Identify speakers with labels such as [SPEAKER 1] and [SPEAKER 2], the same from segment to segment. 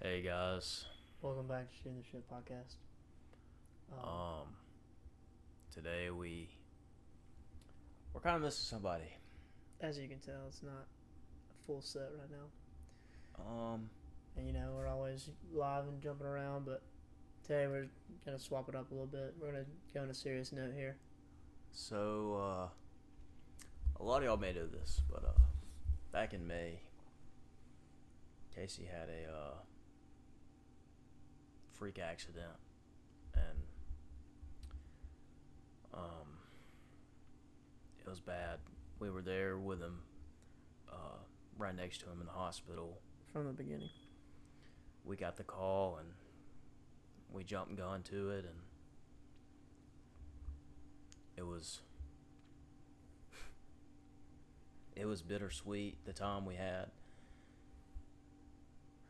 [SPEAKER 1] Hey guys.
[SPEAKER 2] Welcome back to Shooting the Shit podcast.
[SPEAKER 1] Today we're kind of missing somebody.
[SPEAKER 2] As you can tell, it's not a full set right now. And we're always live and jumping around, but today we're gonna swap it up a little bit. We're gonna go on a serious note here.
[SPEAKER 1] So, a lot of y'all may know this, but back in May, Casey had a freak accident, and it was bad. We were there with him, right next to him in the hospital.
[SPEAKER 2] From the beginning.
[SPEAKER 1] We got the call, and we jumped gun to it, and it was bittersweet, the time we had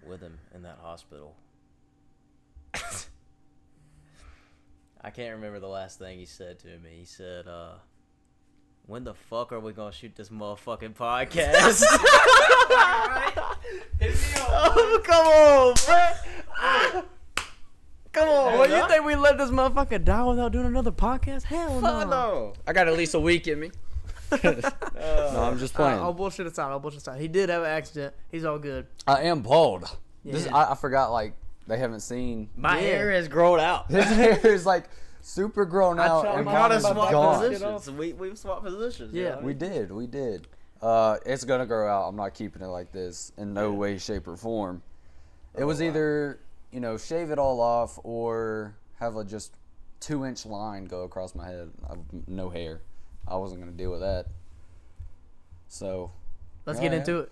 [SPEAKER 1] with him in that hospital. I can't remember the last thing he said to me. He said, when the fuck are we gonna shoot this motherfucking podcast? Oh, come on, bro. Come on.
[SPEAKER 2] What, you think we let this motherfucker die without doing another podcast? Hell
[SPEAKER 1] no.
[SPEAKER 3] I got at least a week in me. No, I'm just playing.
[SPEAKER 2] All bullshit aside. He did have an accident. He's all good.
[SPEAKER 3] I am bald.
[SPEAKER 2] Yeah.
[SPEAKER 3] I forgot, like, they haven't seen.
[SPEAKER 1] My hair has grown out.
[SPEAKER 3] His hair is, like, super grown out.
[SPEAKER 2] tried
[SPEAKER 3] And
[SPEAKER 2] my
[SPEAKER 3] mine
[SPEAKER 2] best
[SPEAKER 3] is
[SPEAKER 2] to swap
[SPEAKER 3] gone.
[SPEAKER 2] positions.
[SPEAKER 1] We've swapped positions.
[SPEAKER 2] Yeah.
[SPEAKER 3] We did. It's going to grow out. I'm not keeping it like this in no way, shape, or form. It was either, shave it all off or have a just 2-inch line go across my head. No hair. I wasn't going to deal with that. So,
[SPEAKER 2] Let's
[SPEAKER 3] yeah,
[SPEAKER 2] get into it.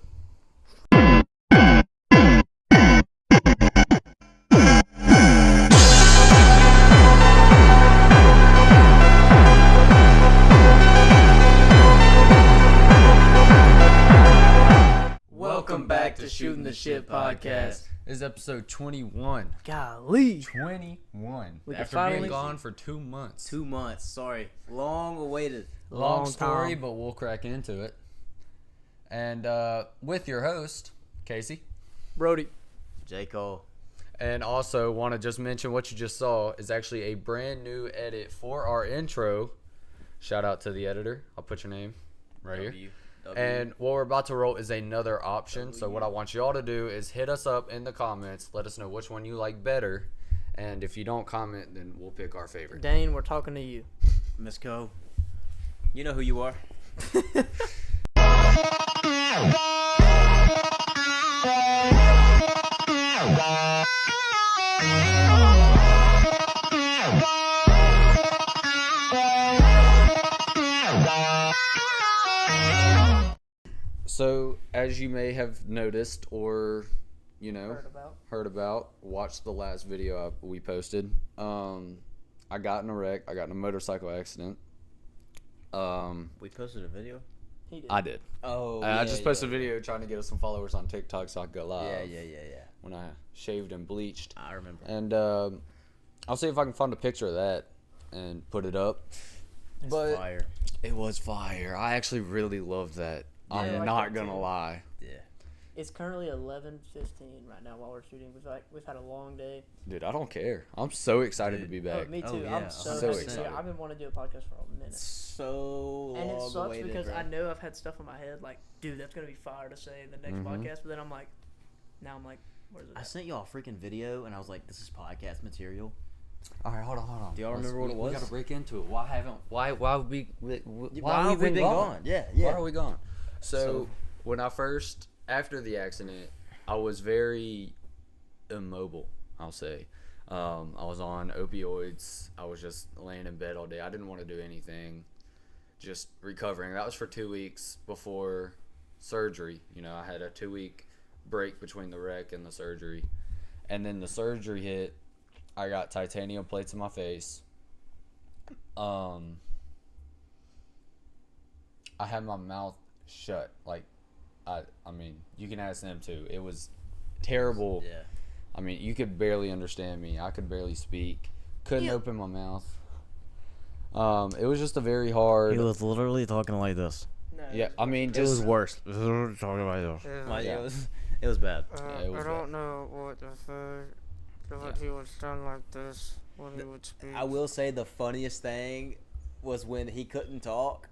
[SPEAKER 1] Welcome back to Shooting the Shit podcast.
[SPEAKER 3] This is episode 21.
[SPEAKER 2] Golly.
[SPEAKER 3] 21.
[SPEAKER 2] We can
[SPEAKER 3] After
[SPEAKER 2] finally-
[SPEAKER 3] being gone for 2 months.
[SPEAKER 1] 2 months. Sorry. Long awaited.
[SPEAKER 3] Long
[SPEAKER 2] Long
[SPEAKER 3] story,
[SPEAKER 2] time.
[SPEAKER 3] but we'll crack into it. And with your host, Casey.
[SPEAKER 2] Brody.
[SPEAKER 1] J. Cole.
[SPEAKER 3] And also want to just mention what you just saw is actually a brand new edit for our intro. Shout out to the editor. I'll put your name right here.
[SPEAKER 1] W.
[SPEAKER 3] And what we're about to roll is another option. So what I want y'all to do is hit us up in the comments. Let us know which one you like better. And if you don't comment, then we'll pick our favorite.
[SPEAKER 2] Dane, we're talking to you.
[SPEAKER 1] Miss Cole. You know who you are.
[SPEAKER 3] So, as you may have noticed or,
[SPEAKER 2] Heard about.
[SPEAKER 3] watched the last video we posted, I got in a wreck. I got in a motorcycle accident.
[SPEAKER 1] We posted a video.
[SPEAKER 2] He did.
[SPEAKER 3] I did.
[SPEAKER 1] Oh,
[SPEAKER 3] I just posted a video trying to get us some followers on TikTok so I could go live.
[SPEAKER 1] Yeah.
[SPEAKER 3] When I shaved and bleached.
[SPEAKER 1] I remember.
[SPEAKER 3] And I'll see if I can find a picture of that and put it up.
[SPEAKER 1] It's
[SPEAKER 3] but
[SPEAKER 1] fire.
[SPEAKER 3] it was fire. I actually really loved that.
[SPEAKER 2] Yeah, I
[SPEAKER 3] I'm
[SPEAKER 2] like
[SPEAKER 3] not
[SPEAKER 2] that
[SPEAKER 3] gonna
[SPEAKER 2] too.
[SPEAKER 3] lie.
[SPEAKER 1] Yeah.
[SPEAKER 2] It's currently 11:15 right now while we're shooting. We've had a long day.
[SPEAKER 3] Dude, I don't care. I'm so excited to
[SPEAKER 1] Dude.
[SPEAKER 3] be back.
[SPEAKER 2] Oh, me too.
[SPEAKER 1] Oh, yeah.
[SPEAKER 2] I'm so,
[SPEAKER 3] So
[SPEAKER 2] excited.
[SPEAKER 3] excited.
[SPEAKER 2] I've been wanting to do a podcast for a minute.
[SPEAKER 1] So
[SPEAKER 2] And it
[SPEAKER 1] long
[SPEAKER 2] sucks
[SPEAKER 1] awaited,
[SPEAKER 2] because
[SPEAKER 1] bro.
[SPEAKER 2] I know I've had stuff in my head like, dude, that's gonna be fire to say in the next podcast. But then I'm like, where's it?
[SPEAKER 1] I
[SPEAKER 2] At?
[SPEAKER 1] sent y'all a freaking video, and I was like, "This is podcast material."
[SPEAKER 3] All right, hold on.
[SPEAKER 1] Do y'all remember what it was?
[SPEAKER 3] We gotta break into it. Why have we been
[SPEAKER 1] gone? Yeah.
[SPEAKER 3] Why are we gone? So when after the accident, I was very immobile, I'll say. I was on opioids. I was just laying in bed all day. I didn't want to do anything, just recovering. That was for 2 weeks before surgery. I had a 2-week break between the wreck and the surgery. And then the surgery hit. I got titanium plates in my face. I had my mouth shut. Like, I mean, you can ask them too. It was terrible.
[SPEAKER 1] Yeah.
[SPEAKER 3] I mean, you could barely understand me. I could barely speak. Couldn't open my mouth. It was just a very hard.
[SPEAKER 1] He was literally talking like this.
[SPEAKER 2] No,
[SPEAKER 3] Yeah, I mean,
[SPEAKER 1] It was
[SPEAKER 3] just
[SPEAKER 1] worse. Talking like this.
[SPEAKER 2] it was-
[SPEAKER 1] Like,
[SPEAKER 3] Yeah.
[SPEAKER 1] it It was bad.
[SPEAKER 3] Yeah, it was
[SPEAKER 4] I don't
[SPEAKER 3] bad.
[SPEAKER 4] know what the fuck, but he was done like this when he would speak.
[SPEAKER 1] I will say the funniest thing was when he couldn't talk,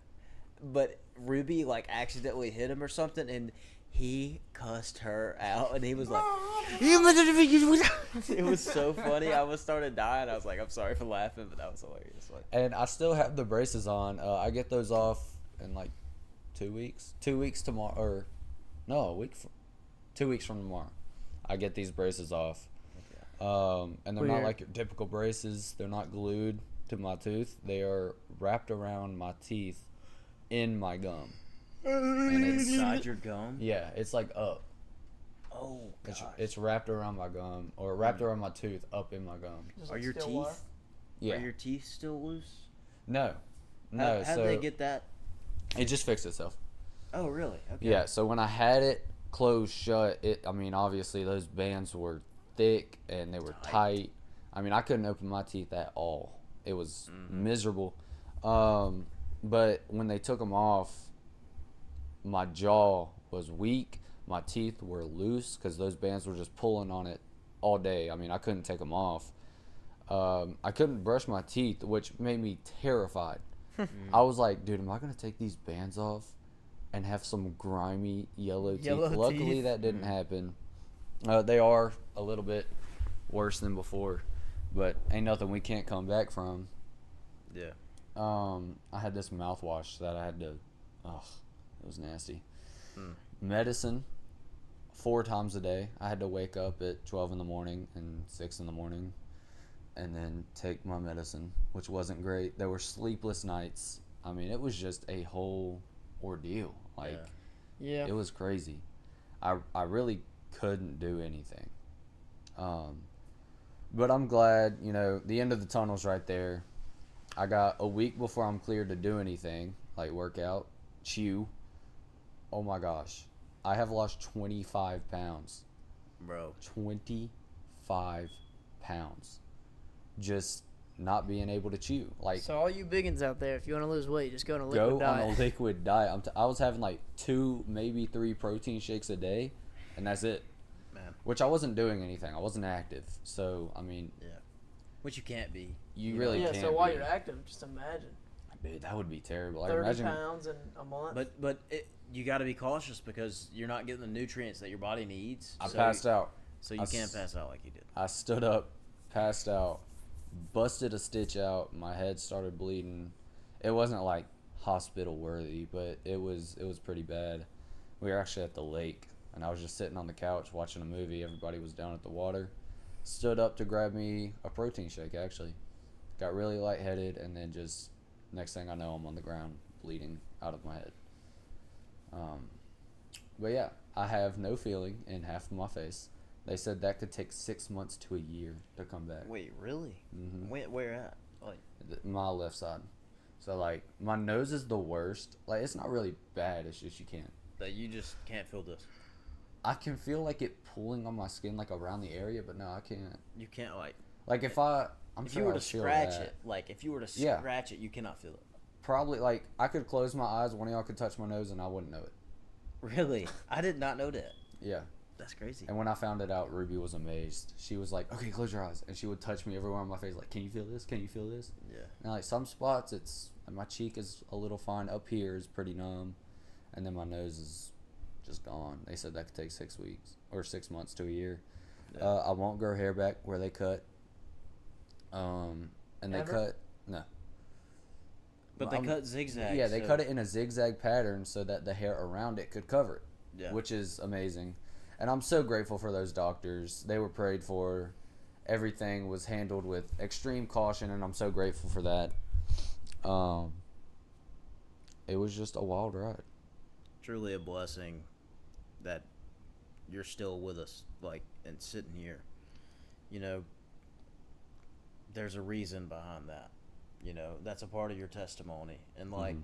[SPEAKER 1] but Ruby like accidentally hit him or something, and he cussed her out, and he was like, it was so funny. I was started dying. I was like, I'm sorry for laughing, but that was hilarious. Like,
[SPEAKER 3] And I still have the braces on. I get those off in like 2 weeks. 2 weeks tomorrow, or no, a week. 2 weeks from tomorrow, I get these braces off. And they're not
[SPEAKER 2] Weird.
[SPEAKER 3] like your typical braces. They're not glued to my tooth. They are wrapped around my teeth in my gum. And
[SPEAKER 1] inside your gum.
[SPEAKER 3] Yeah, it's like up.
[SPEAKER 1] Oh gosh.
[SPEAKER 3] It's wrapped around my gum, or wrapped around my tooth up in my gum.
[SPEAKER 2] Just
[SPEAKER 1] Are
[SPEAKER 2] like
[SPEAKER 1] your
[SPEAKER 2] still
[SPEAKER 1] teeth?
[SPEAKER 2] water.
[SPEAKER 3] Yeah.
[SPEAKER 1] Are your teeth still loose?
[SPEAKER 3] No. No.
[SPEAKER 1] How
[SPEAKER 3] so
[SPEAKER 1] did they get that?
[SPEAKER 3] it just fixed itself.
[SPEAKER 1] Oh really? Okay.
[SPEAKER 3] Yeah. So when I had it closed shut, I mean, obviously those bands were thick and they were tight. I mean, I couldn't open my teeth at all. It was miserable. But when they took them off, my jaw was weak. My teeth were loose because those bands were just pulling on it all day. I mean, I couldn't take them off. I couldn't brush my teeth, which made me terrified. I was like, dude, am I going to take these bands off and have some grimy yellow teeth? Luckily,
[SPEAKER 2] teeth.
[SPEAKER 3] that didn't happen. They are a little bit worse than before, but ain't nothing we can't come back from.
[SPEAKER 1] Yeah.
[SPEAKER 3] I had this mouthwash that I had to, it was nasty. Medicine, 4 times a day. I had to wake up at 12 in the morning and 6 in the morning and then take my medicine, which wasn't great. There were sleepless nights. I mean, it was just a whole ordeal. Like,
[SPEAKER 2] Yeah.
[SPEAKER 3] it was crazy. I really couldn't do anything. But I'm glad, the end of the tunnel's right there. I got a week before I'm cleared to do anything, like workout, chew. Oh my gosh. I have lost 25 pounds.
[SPEAKER 1] Bro.
[SPEAKER 3] 25 pounds. Just not being able to chew. Like,
[SPEAKER 2] So all you biggins out there, if you want to lose weight, just go on a
[SPEAKER 3] go
[SPEAKER 2] liquid diet.
[SPEAKER 3] on a liquid diet. I was having like 2, maybe 3 protein shakes a day, and that's it.
[SPEAKER 1] Man.
[SPEAKER 3] Which I wasn't doing anything. I wasn't active. So, I mean,
[SPEAKER 1] Yeah. Which you can't be.
[SPEAKER 3] you really
[SPEAKER 2] Yeah,
[SPEAKER 3] can't.
[SPEAKER 2] so while
[SPEAKER 3] be.
[SPEAKER 2] you're active, just imagine.
[SPEAKER 3] Dude, that would be terrible. Like,
[SPEAKER 2] 30
[SPEAKER 3] imagine.
[SPEAKER 2] pounds in a month.
[SPEAKER 1] But you got to be cautious because you're not getting the nutrients that your body needs.
[SPEAKER 3] I passed out.
[SPEAKER 1] So you can't pass out like you did.
[SPEAKER 3] I stood up, passed out, busted a stitch out. My head started bleeding. It wasn't like hospital worthy, but it was pretty bad. We were actually at the lake, and I was just sitting on the couch watching a movie. Everybody was down at the water. Stood up to grab me a protein shake, actually. Got really lightheaded, and then just next thing I know, I'm on the ground bleeding out of my head. But yeah, I have no feeling in half of my face. They said that could take 6 months to a year to come back.
[SPEAKER 1] Wait, really?
[SPEAKER 3] Mhm.
[SPEAKER 1] Where at? Like,
[SPEAKER 3] My left side. So like my nose is the worst. Like it's not really bad. It's just you can't.
[SPEAKER 1] that you just can't feel this.
[SPEAKER 3] I can feel like it pulling on my skin like around the area, but no, I can't.
[SPEAKER 1] You can't like.
[SPEAKER 3] Like if
[SPEAKER 1] If you were to scratch it,
[SPEAKER 3] Yeah.
[SPEAKER 1] scratch it, you cannot feel it.
[SPEAKER 3] probably like I could close my eyes. One of y'all could touch my nose and I wouldn't know it.
[SPEAKER 1] Really? I did not know that.
[SPEAKER 3] Yeah.
[SPEAKER 1] That's crazy.
[SPEAKER 3] And when I found it out, Ruby was amazed. She was like, "Okay, close your eyes," and she would touch me everywhere on my face, like, "Can you feel this? Can you feel this?"
[SPEAKER 1] Yeah.
[SPEAKER 3] And like some spots, my cheek is a little fine. Up here is pretty numb, and then my nose is just gone. They said that could take 6 weeks or 6 months to a year.
[SPEAKER 1] Yeah.
[SPEAKER 3] I won't grow hair back where they cut. And they
[SPEAKER 2] Ever?
[SPEAKER 3] cut no.
[SPEAKER 1] But they cut zigzags.
[SPEAKER 3] Yeah, they
[SPEAKER 1] so-
[SPEAKER 3] cut it in a zigzag pattern so that the hair around it could cover it.
[SPEAKER 1] Yeah.
[SPEAKER 3] Which is amazing. And I'm so grateful for those doctors. They were prayed for. Everything was handled with extreme caution, and I'm so grateful for that. It was just a wild ride.
[SPEAKER 1] Truly a blessing that you're still with us, like, and sitting here. You know, there's a reason behind that. You know, that's a part of your testimony. And, like,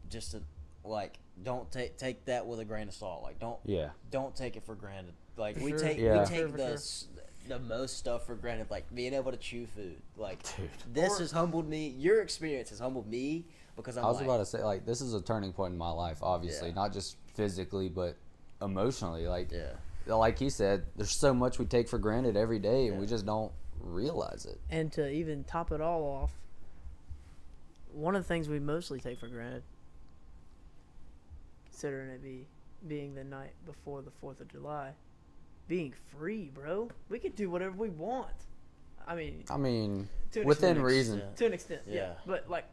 [SPEAKER 1] just to, like, don't take that with a grain of salt. Like, don't take it for granted. Like,
[SPEAKER 2] For
[SPEAKER 1] we
[SPEAKER 2] sure.
[SPEAKER 1] take
[SPEAKER 3] Yeah.
[SPEAKER 1] we
[SPEAKER 2] For
[SPEAKER 1] take
[SPEAKER 2] sure, for
[SPEAKER 1] the most stuff for granted, like being able to chew food. Like,
[SPEAKER 3] Dude.
[SPEAKER 1] this has humbled me. Your experience has humbled me because
[SPEAKER 3] I was about to say, like, this is a turning point in my life, obviously.
[SPEAKER 1] Yeah.
[SPEAKER 3] Not just physically, but emotionally. Like
[SPEAKER 1] Yeah.
[SPEAKER 3] like he said, there's so much we take for granted every day, and we
[SPEAKER 1] Yeah.
[SPEAKER 3] just don't realize it.
[SPEAKER 2] And to even top it all off, one of the things we mostly take for granted, considering it being the night before the 4th of July, being free, bro. We could do whatever we want. I mean,
[SPEAKER 3] I mean,
[SPEAKER 2] to an
[SPEAKER 3] within
[SPEAKER 2] extent.
[SPEAKER 3] reason.
[SPEAKER 1] extent.
[SPEAKER 2] To an extent, yeah.
[SPEAKER 1] Yeah.
[SPEAKER 2] But like,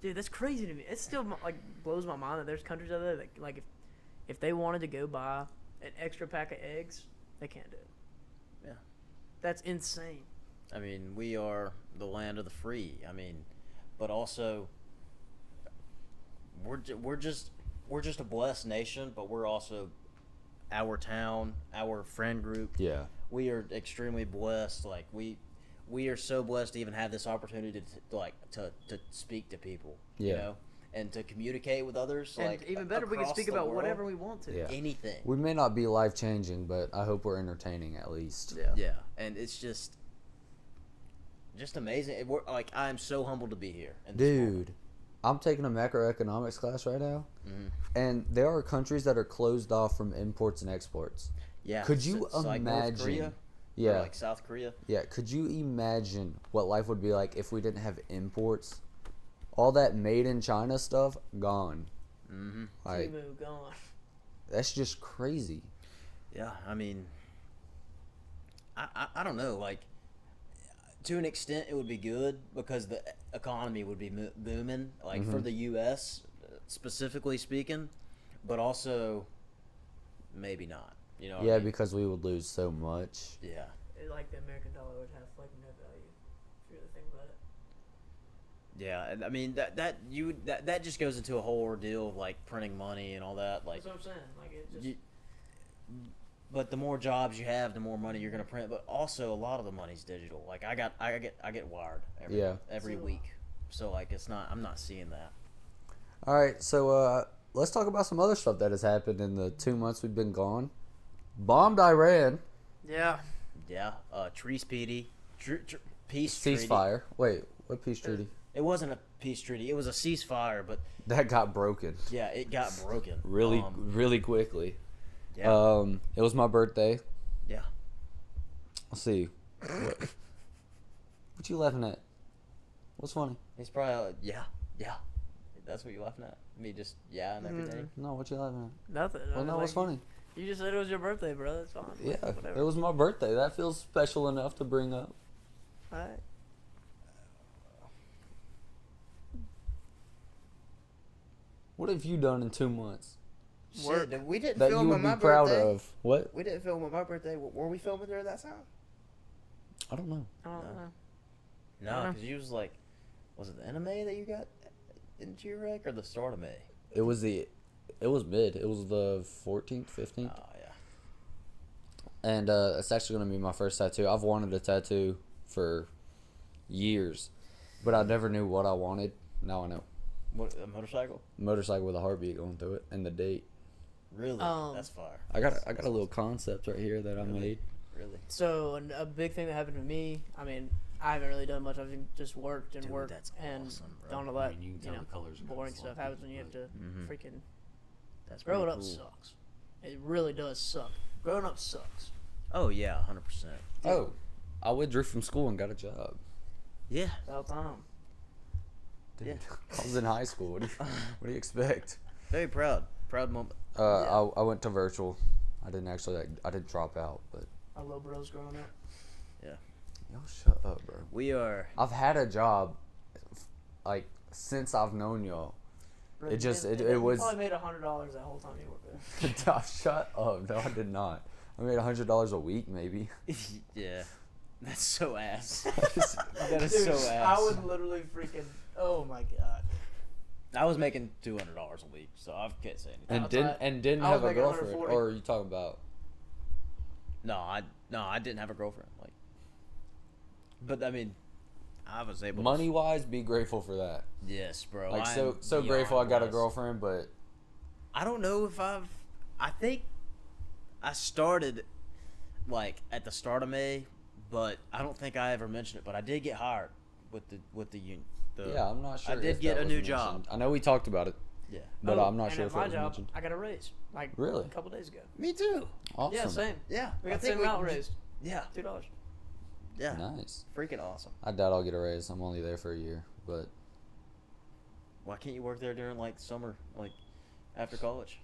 [SPEAKER 2] dude, that's crazy to me. It still like blows my mind that there's countries out there that like if they wanted to go buy an extra pack of eggs, they can't do it.
[SPEAKER 1] Yeah.
[SPEAKER 2] That's insane.
[SPEAKER 1] I mean, we are the land of the free. I mean, but also we're just a blessed nation, but we're also our town, our friend group.
[SPEAKER 3] Yeah.
[SPEAKER 1] We are extremely blessed. Like we are so blessed to even have this opportunity to speak to people.
[SPEAKER 3] Yeah.
[SPEAKER 1] You know, and to communicate with others.
[SPEAKER 2] And
[SPEAKER 1] like
[SPEAKER 2] even better, we can
[SPEAKER 1] across
[SPEAKER 2] speak
[SPEAKER 1] the
[SPEAKER 2] about
[SPEAKER 1] world.
[SPEAKER 2] whatever we want to.
[SPEAKER 3] Yeah.
[SPEAKER 1] Anything.
[SPEAKER 3] We may not be life changing, but I hope we're entertaining at least.
[SPEAKER 2] Yeah.
[SPEAKER 1] Yeah, and it's just amazing. Like I'm so humbled to be here. In this moment.
[SPEAKER 3] Dude, I'm taking a macroeconomics class right now,
[SPEAKER 1] Mhm.
[SPEAKER 3] and there are countries that are closed off from imports and exports.
[SPEAKER 1] Yeah.
[SPEAKER 3] Could you
[SPEAKER 1] so like North
[SPEAKER 3] imagine?
[SPEAKER 1] Korea, or
[SPEAKER 3] Yeah,
[SPEAKER 1] like South Korea.
[SPEAKER 3] yeah. Could you imagine what life would be like if we didn't have imports? All that made in China stuff gone.
[SPEAKER 1] Mm-hmm.
[SPEAKER 3] Like
[SPEAKER 2] Timu gone.
[SPEAKER 3] that's just crazy.
[SPEAKER 1] Yeah, I mean, I don't know. Like, to an extent, it would be good because the economy would be booming, like for the U.S. specifically speaking, but also maybe not. You know? What
[SPEAKER 3] Yeah,
[SPEAKER 1] I mean?
[SPEAKER 3] because we would lose so much.
[SPEAKER 1] Yeah.
[SPEAKER 2] Like the American dollar would have like no value. If you really think about it.
[SPEAKER 1] Yeah, and I mean that just goes into a whole ordeal of like printing money and all that. Like,
[SPEAKER 2] That's what I'm saying. Like it just.
[SPEAKER 1] but the more jobs you have, the more money you're gonna print. But also, a lot of the money's digital. Like I get wired every
[SPEAKER 2] So do I.
[SPEAKER 1] week. So like I'm not seeing that.
[SPEAKER 3] All right, so let's talk about some other stuff that has happened in the 2 months we've been gone. Bombed Iran.
[SPEAKER 2] Yeah.
[SPEAKER 1] Yeah, Treaty Speedy, peace treaty.
[SPEAKER 3] Ceasefire. Wait, what peace treaty?
[SPEAKER 1] It wasn't a peace treaty. It was a ceasefire, but
[SPEAKER 3] That got broken
[SPEAKER 1] yeah, it got broken
[SPEAKER 3] really quickly.
[SPEAKER 1] Yeah,
[SPEAKER 3] It was my birthday.
[SPEAKER 1] yeah.
[SPEAKER 3] Let's see. What you laughing at? What's funny?
[SPEAKER 1] He's probably yeah. That's what you're laughing at. Me just and everything.
[SPEAKER 3] No, what you laughing at?
[SPEAKER 2] Nothing.
[SPEAKER 3] Well, no, what's funny?
[SPEAKER 2] You just said it was your birthday, bro. That's fine.
[SPEAKER 3] Yeah,
[SPEAKER 2] Whatever.
[SPEAKER 3] it was my birthday. That feels special enough to bring up.
[SPEAKER 2] Alright.
[SPEAKER 3] What have you done in 2 months
[SPEAKER 1] Shit, we didn't
[SPEAKER 3] that
[SPEAKER 1] film
[SPEAKER 3] you would
[SPEAKER 1] on
[SPEAKER 3] be
[SPEAKER 1] my
[SPEAKER 3] proud
[SPEAKER 1] birthday.
[SPEAKER 3] of? What?
[SPEAKER 1] We didn't film on my birthday. Were we filming during that time?
[SPEAKER 3] I don't know.
[SPEAKER 2] I don't know.
[SPEAKER 1] No,
[SPEAKER 2] Uh-huh.
[SPEAKER 1] because you was like, was it the end of May that you got into your wreck or the start of May?
[SPEAKER 3] It was mid. It was the 14th, 15th.
[SPEAKER 1] Oh yeah.
[SPEAKER 3] And it's actually going to be my first tattoo. I've wanted a tattoo for years, but I never knew what I wanted. Now I know.
[SPEAKER 1] What, a motorcycle?
[SPEAKER 3] Motorcycle with a heartbeat going through it and the date.
[SPEAKER 1] Really? That's fire.
[SPEAKER 3] I got a little concept right here that I made.
[SPEAKER 1] Really?
[SPEAKER 2] So a big thing that happened to me. I mean, I haven't really done much. I've just worked and
[SPEAKER 1] Dude,
[SPEAKER 2] worked
[SPEAKER 1] that's
[SPEAKER 2] and
[SPEAKER 1] awesome, bro.
[SPEAKER 2] done all that.
[SPEAKER 3] I mean, you can tell the colors are gonna
[SPEAKER 2] boring
[SPEAKER 3] fall
[SPEAKER 2] stuff happens when you have to
[SPEAKER 1] Mhm.
[SPEAKER 2] freaking.
[SPEAKER 1] That's
[SPEAKER 2] Growing
[SPEAKER 1] pretty
[SPEAKER 2] up
[SPEAKER 1] cool.
[SPEAKER 2] sucks. It really does suck. Growing up sucks.
[SPEAKER 1] Oh yeah, 100%.
[SPEAKER 3] Oh, I withdrew from school and got a job.
[SPEAKER 1] Yeah.
[SPEAKER 2] About time.
[SPEAKER 3] Dude,
[SPEAKER 1] Yeah.
[SPEAKER 3] I was in high school. What do you expect?
[SPEAKER 1] Very proud. Proud moment.
[SPEAKER 3] I went to virtual. I didn't drop out, but
[SPEAKER 2] I love bros growing up.
[SPEAKER 3] y'all shut up, bro.
[SPEAKER 1] We are.
[SPEAKER 3] I've had a job, like since I've known y'all.
[SPEAKER 2] Bro,
[SPEAKER 3] It just- it
[SPEAKER 2] you
[SPEAKER 3] was-
[SPEAKER 2] probably made $100 that whole time you were there.
[SPEAKER 3] Shut up. No, I did not. I made $100 a week, maybe.
[SPEAKER 1] Yeah. That's so ass.
[SPEAKER 3] That
[SPEAKER 1] That is
[SPEAKER 2] Dude,
[SPEAKER 1] so ass.
[SPEAKER 2] I would literally freaking. Oh my god.
[SPEAKER 1] I was making $200 a week, so I can't say anything.
[SPEAKER 3] And didn't
[SPEAKER 2] I was
[SPEAKER 3] have a
[SPEAKER 2] making
[SPEAKER 3] girlfriend.
[SPEAKER 2] 140.
[SPEAKER 3] Or are you talking about?
[SPEAKER 1] No, I didn't have a girlfriend. Like, but I mean, I was able.
[SPEAKER 3] Money wise, be grateful for that.
[SPEAKER 1] Yes, bro.
[SPEAKER 3] Like
[SPEAKER 1] I
[SPEAKER 3] so
[SPEAKER 1] am
[SPEAKER 3] grateful I
[SPEAKER 1] beyond
[SPEAKER 3] got a
[SPEAKER 1] blessed.
[SPEAKER 3] girlfriend, but
[SPEAKER 1] I don't know if I think I started like at the start of May, but I don't think I ever mentioned it. But I did get hired with the union.
[SPEAKER 3] yeah, I'm not sure.
[SPEAKER 1] I did
[SPEAKER 3] if
[SPEAKER 1] get
[SPEAKER 3] that
[SPEAKER 1] a
[SPEAKER 3] was
[SPEAKER 1] new
[SPEAKER 3] mentioned.
[SPEAKER 1] job.
[SPEAKER 3] I know we talked about it.
[SPEAKER 1] Yeah.
[SPEAKER 3] But I'm not
[SPEAKER 2] and
[SPEAKER 3] sure
[SPEAKER 2] at
[SPEAKER 3] if it
[SPEAKER 2] my
[SPEAKER 3] was
[SPEAKER 2] job,
[SPEAKER 3] mentioned.
[SPEAKER 2] I got a raise like
[SPEAKER 3] Really?
[SPEAKER 2] a couple days ago.
[SPEAKER 1] Me too.
[SPEAKER 3] Awesome.
[SPEAKER 2] Yeah, same.
[SPEAKER 1] Yeah.
[SPEAKER 2] We
[SPEAKER 1] I
[SPEAKER 2] got the
[SPEAKER 1] think
[SPEAKER 2] same amount raised.
[SPEAKER 1] Yeah.
[SPEAKER 2] $2.
[SPEAKER 1] Yeah.
[SPEAKER 3] Nice.
[SPEAKER 1] Freaking awesome.
[SPEAKER 3] I doubt I'll get a raise. I'm only there for a year, but
[SPEAKER 1] Why can't you work there during like summer, like after college?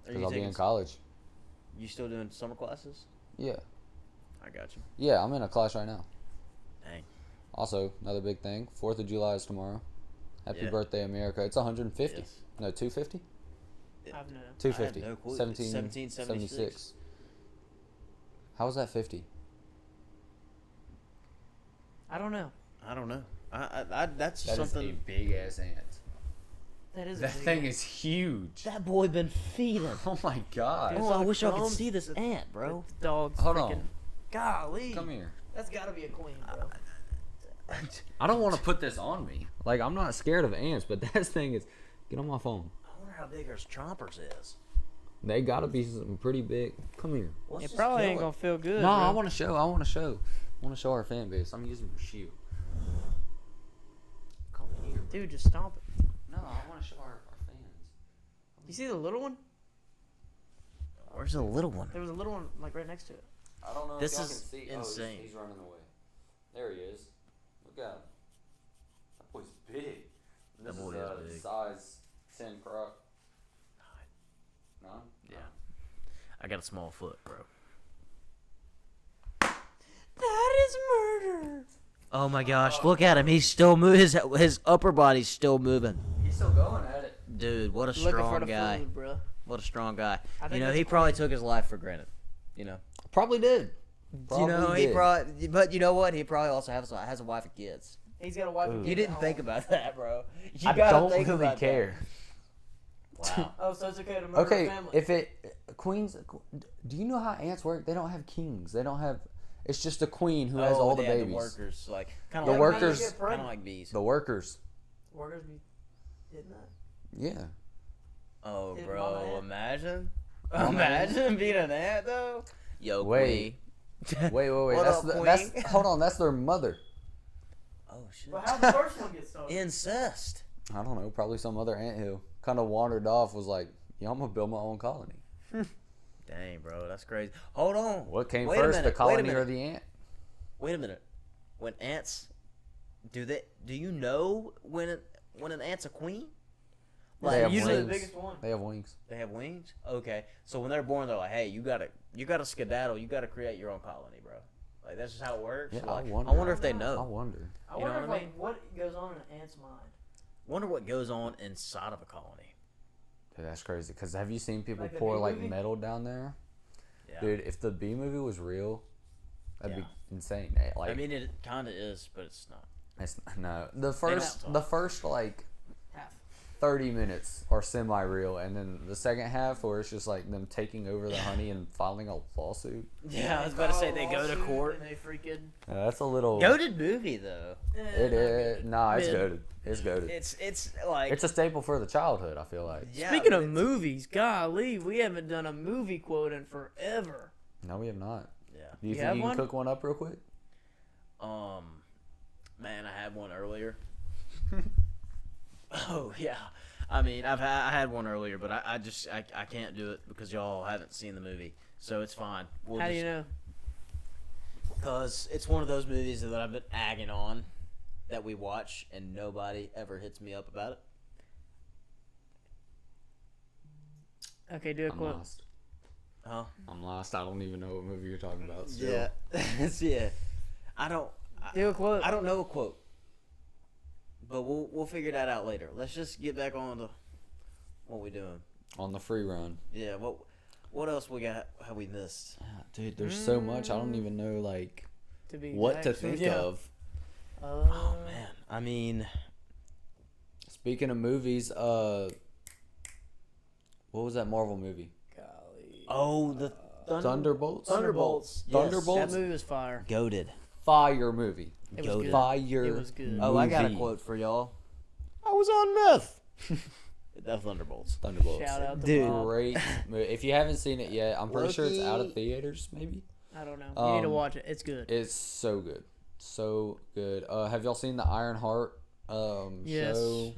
[SPEAKER 1] Are
[SPEAKER 3] because
[SPEAKER 1] you
[SPEAKER 3] I'll be
[SPEAKER 1] taking
[SPEAKER 3] in college.
[SPEAKER 1] You still doing summer classes?
[SPEAKER 3] Yeah.
[SPEAKER 1] I got you.
[SPEAKER 3] Yeah, I'm in a class right now.
[SPEAKER 1] Dang.
[SPEAKER 3] Also, another big thing, 4th of July is tomorrow. Happy
[SPEAKER 1] Yeah.
[SPEAKER 3] birthday, America. It's 150.
[SPEAKER 1] Yes.
[SPEAKER 3] No, 250?
[SPEAKER 2] I've no.
[SPEAKER 3] 250.
[SPEAKER 1] no clue.
[SPEAKER 3] 1776. How was that 50?
[SPEAKER 2] I don't know.
[SPEAKER 1] I don't know. That's
[SPEAKER 3] That is
[SPEAKER 1] something.
[SPEAKER 3] a big ass ant.
[SPEAKER 2] That is.
[SPEAKER 3] That
[SPEAKER 2] a big
[SPEAKER 3] thing is huge.
[SPEAKER 1] That boy been feeding.
[SPEAKER 3] Oh my god.
[SPEAKER 2] Dude,
[SPEAKER 1] Oh, I
[SPEAKER 2] like
[SPEAKER 1] wish I could
[SPEAKER 2] thumbs.
[SPEAKER 1] see this ant, bro.
[SPEAKER 2] The dog's
[SPEAKER 3] Hold
[SPEAKER 2] freaking.
[SPEAKER 3] on.
[SPEAKER 2] Golly.
[SPEAKER 3] Come here.
[SPEAKER 2] That's gotta be a queen, bro.
[SPEAKER 3] I don't want to put this on me. Like, I'm not scared of ants, but that thing is. Get on my phone.
[SPEAKER 1] I wonder how big his chompers is.
[SPEAKER 3] They gotta be some pretty big. Come here.
[SPEAKER 1] Let's
[SPEAKER 2] It
[SPEAKER 1] just
[SPEAKER 2] probably
[SPEAKER 1] kill
[SPEAKER 2] ain't
[SPEAKER 1] it.
[SPEAKER 2] gonna feel good.
[SPEAKER 3] No,
[SPEAKER 2] bro.
[SPEAKER 3] I want to show. I want to show our fan base. I'm using your shield. Come here.
[SPEAKER 2] Dude, just stomp it.
[SPEAKER 3] No, I want to show our fans.
[SPEAKER 2] You see the little one?
[SPEAKER 1] Where's the little one?
[SPEAKER 2] There was a little one like right next to it.
[SPEAKER 3] I don't know
[SPEAKER 1] This
[SPEAKER 3] if y'all
[SPEAKER 1] is
[SPEAKER 3] can see.
[SPEAKER 1] insane.
[SPEAKER 3] Oh, he's running away. There he is. Look at him. That boy's big.
[SPEAKER 1] That
[SPEAKER 3] This
[SPEAKER 1] boy
[SPEAKER 3] is
[SPEAKER 1] is big.
[SPEAKER 3] size 10 croc. None?
[SPEAKER 1] Yeah. I got a small foot, bro.
[SPEAKER 2] That is murder.
[SPEAKER 1] Oh my gosh! Look at him. He's still moving. His upper body's still moving.
[SPEAKER 3] He's still going at it.
[SPEAKER 1] Dude, what a
[SPEAKER 2] Looking for
[SPEAKER 1] strong
[SPEAKER 2] the
[SPEAKER 1] guy.
[SPEAKER 2] food, bro.
[SPEAKER 1] What a strong guy.
[SPEAKER 2] I
[SPEAKER 1] You
[SPEAKER 2] think
[SPEAKER 1] know,
[SPEAKER 2] that's
[SPEAKER 1] he
[SPEAKER 2] a
[SPEAKER 1] probably
[SPEAKER 2] queen.
[SPEAKER 1] took his life for granted. You know.
[SPEAKER 3] Probably did.
[SPEAKER 1] You know, he probably. But you know what? He probably also has a wife and kids.
[SPEAKER 2] He's got a wife and
[SPEAKER 3] Ooh.
[SPEAKER 2] kid
[SPEAKER 1] You
[SPEAKER 2] at
[SPEAKER 1] didn't
[SPEAKER 2] home.
[SPEAKER 1] think about that, bro. You
[SPEAKER 3] I
[SPEAKER 1] gotta
[SPEAKER 3] don't
[SPEAKER 1] think
[SPEAKER 3] really
[SPEAKER 1] about
[SPEAKER 3] care.
[SPEAKER 1] That. Wow.
[SPEAKER 2] Oh, so it's okay to murder
[SPEAKER 3] Okay,
[SPEAKER 2] a family.
[SPEAKER 3] if it queens, do you know how ants work? They don't have kings. They don't have. It's just a queen who has all the
[SPEAKER 1] they have
[SPEAKER 3] babies.
[SPEAKER 1] The workers, like kind
[SPEAKER 3] The
[SPEAKER 1] of like
[SPEAKER 3] workers-
[SPEAKER 1] bees, kind of like bees.
[SPEAKER 3] The workers.
[SPEAKER 2] Workers be hitting that.
[SPEAKER 3] Yeah.
[SPEAKER 1] Oh,
[SPEAKER 2] His
[SPEAKER 1] bro,
[SPEAKER 2] mama ant.
[SPEAKER 1] imagine,
[SPEAKER 3] Mama
[SPEAKER 1] imagine being an ant though. Yo,
[SPEAKER 3] Wait.
[SPEAKER 1] queen.
[SPEAKER 3] Wait.
[SPEAKER 1] What
[SPEAKER 3] That's
[SPEAKER 1] up,
[SPEAKER 3] that's
[SPEAKER 1] queen?
[SPEAKER 3] hold on. That's their mother.
[SPEAKER 1] Oh shit.
[SPEAKER 2] Well, how'd the first one get started?
[SPEAKER 1] Incest.
[SPEAKER 3] I don't know. Probably some other ant who kind of wandered off. Was like, yeah, I'm gonna build my own colony.
[SPEAKER 1] Dang, bro, that's crazy. Hold on.
[SPEAKER 3] What came
[SPEAKER 1] Wait a
[SPEAKER 3] first,
[SPEAKER 1] minute,
[SPEAKER 3] the
[SPEAKER 1] wait a
[SPEAKER 3] colony
[SPEAKER 1] minute.
[SPEAKER 3] or the ant?
[SPEAKER 1] Wait a minute. When ants, do you know when an ant's a queen?
[SPEAKER 3] They have
[SPEAKER 2] usually
[SPEAKER 3] wings.
[SPEAKER 2] the biggest one.
[SPEAKER 3] They have wings.
[SPEAKER 1] They have wings. Okay, so when they're born, they're like, hey, you gotta skedaddle. You gotta create your own colony, bro. Like that's just how it works.
[SPEAKER 3] Yeah,
[SPEAKER 1] Like,
[SPEAKER 3] I wonder.
[SPEAKER 1] I wonder if they
[SPEAKER 3] I
[SPEAKER 1] know.
[SPEAKER 3] wonder.
[SPEAKER 2] I
[SPEAKER 1] You know
[SPEAKER 2] wonder
[SPEAKER 1] what
[SPEAKER 2] if
[SPEAKER 1] I
[SPEAKER 2] like
[SPEAKER 1] mean?
[SPEAKER 2] what goes on in an ant's mind.
[SPEAKER 1] Wonder what goes on inside of a colony.
[SPEAKER 3] Dude, that's crazy. Because have you seen people
[SPEAKER 2] Like the
[SPEAKER 3] pour
[SPEAKER 2] Bee
[SPEAKER 3] like
[SPEAKER 2] Movie?
[SPEAKER 3] metal down there?
[SPEAKER 1] Yeah.
[SPEAKER 3] Dude, if the B movie was real, that'd
[SPEAKER 1] Yeah.
[SPEAKER 3] be insane. Like,
[SPEAKER 1] I mean, it kind of is, but it's not.
[SPEAKER 3] it's, no, the
[SPEAKER 1] not
[SPEAKER 3] first like
[SPEAKER 2] Half.
[SPEAKER 3] 30 minutes are semi-real, and then the second half where it's just like them taking over the honey and filing a lawsuit.
[SPEAKER 1] Yeah, I was about to say they go to court.
[SPEAKER 2] And they freaking.
[SPEAKER 3] That's a little.
[SPEAKER 1] Goated movie though.
[SPEAKER 3] It is. Nah, it's
[SPEAKER 1] Mid.
[SPEAKER 3] goated. It's goated.
[SPEAKER 1] It's like
[SPEAKER 3] It's a staple for the childhood. I feel like.
[SPEAKER 1] yeah,
[SPEAKER 2] Speaking
[SPEAKER 1] but
[SPEAKER 2] of
[SPEAKER 1] it's-
[SPEAKER 2] movies, golly, we haven't done a movie quote in forever.
[SPEAKER 3] No, we have not.
[SPEAKER 1] Yeah.
[SPEAKER 3] Do you
[SPEAKER 2] You
[SPEAKER 3] think
[SPEAKER 2] have
[SPEAKER 3] you can
[SPEAKER 2] one?
[SPEAKER 3] cook one up real quick?
[SPEAKER 1] Man, I had one earlier. Oh yeah, I mean I had one earlier, but I just can't do it because y'all haven't seen the movie, so it's fine. We'll
[SPEAKER 2] How do you know?
[SPEAKER 1] Because it's one of those movies that I've been agging on that we watch, and nobody ever hits me up about it.
[SPEAKER 2] Okay, do a
[SPEAKER 3] I'm
[SPEAKER 2] quote.
[SPEAKER 3] lost.
[SPEAKER 1] Huh?
[SPEAKER 3] I'm lost. I don't even know what movie you're talking about. Still.
[SPEAKER 1] Yeah, yeah. I don't.
[SPEAKER 2] Do a quote.
[SPEAKER 1] I don't know a quote, but we'll figure that out later. Let's just get back on to what we doing.
[SPEAKER 3] On the free run.
[SPEAKER 1] Yeah. What else we got? Have we missed?
[SPEAKER 3] Dude, there's so much. I don't even know like
[SPEAKER 2] To be
[SPEAKER 3] what to
[SPEAKER 2] exact.
[SPEAKER 3] think
[SPEAKER 1] Yeah.
[SPEAKER 3] of.
[SPEAKER 1] Oh man. I mean,
[SPEAKER 3] Speaking of movies, what was that Marvel movie?
[SPEAKER 2] Golly.
[SPEAKER 1] oh the
[SPEAKER 3] Thunderbolts.
[SPEAKER 1] Thunderbolts. Yes.
[SPEAKER 3] Thunderbolts?
[SPEAKER 2] That movie was fire.
[SPEAKER 1] Goated.
[SPEAKER 3] Fire movie.
[SPEAKER 2] It was
[SPEAKER 1] Goated.
[SPEAKER 2] good.
[SPEAKER 3] Fire.
[SPEAKER 2] It was good.
[SPEAKER 1] Oh, I got a
[SPEAKER 3] movie.
[SPEAKER 1] quote for y'all. I was on meth. The Thunderbolts.
[SPEAKER 3] Thunderbolts.
[SPEAKER 2] Shout out to
[SPEAKER 1] Dude.
[SPEAKER 2] Bob.
[SPEAKER 3] Great movie. If you haven't seen it yet, I'm pretty sure it's out of
[SPEAKER 1] Loki.
[SPEAKER 3] theaters. Maybe.
[SPEAKER 2] I don't know. You need to
[SPEAKER 3] Um,
[SPEAKER 2] watch it. It's good.
[SPEAKER 3] It's so good. So good. Have y'all seen the Ironheart
[SPEAKER 2] Yes.
[SPEAKER 3] show?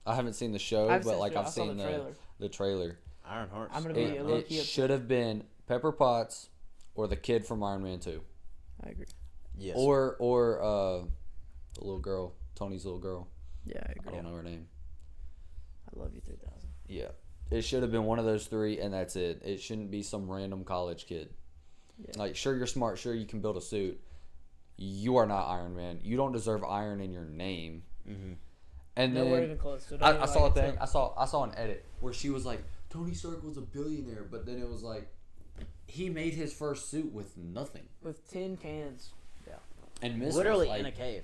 [SPEAKER 3] I haven't seen the show,
[SPEAKER 2] I've
[SPEAKER 3] but
[SPEAKER 2] seen
[SPEAKER 3] like
[SPEAKER 2] the- I
[SPEAKER 3] I've
[SPEAKER 2] saw
[SPEAKER 3] seen
[SPEAKER 2] the trailer.
[SPEAKER 3] the trailer.
[SPEAKER 1] Ironheart.
[SPEAKER 2] I'm gonna be
[SPEAKER 3] It,
[SPEAKER 2] a low key
[SPEAKER 3] should have been Pepper Potts or the kid from Iron Man 2.
[SPEAKER 2] I agree.
[SPEAKER 1] Yes.
[SPEAKER 3] Or the little girl, Tony's little girl.
[SPEAKER 2] Yeah, I
[SPEAKER 3] I
[SPEAKER 2] agree.
[SPEAKER 3] don't know her name.
[SPEAKER 2] I love you 3000.
[SPEAKER 3] Yeah. It should have been one of those three, and that's it. It shouldn't be some random college kid.
[SPEAKER 2] Yeah.
[SPEAKER 3] Like, sure, you're smart. Sure, you can build a suit. You are not Iron Man. You don't deserve iron in your name.
[SPEAKER 1] Mm-hmm.
[SPEAKER 3] And
[SPEAKER 2] No, we're
[SPEAKER 3] then
[SPEAKER 2] even close. So don't
[SPEAKER 3] I
[SPEAKER 2] even
[SPEAKER 3] saw a
[SPEAKER 2] like it
[SPEAKER 3] thing.
[SPEAKER 2] too.
[SPEAKER 3] I saw an edit where she was like, Tony Stark was a billionaire, but then it was like, he made his first suit with nothing.
[SPEAKER 2] With tin cans.
[SPEAKER 3] And Miss
[SPEAKER 1] Literally
[SPEAKER 3] was like,
[SPEAKER 1] in a cave.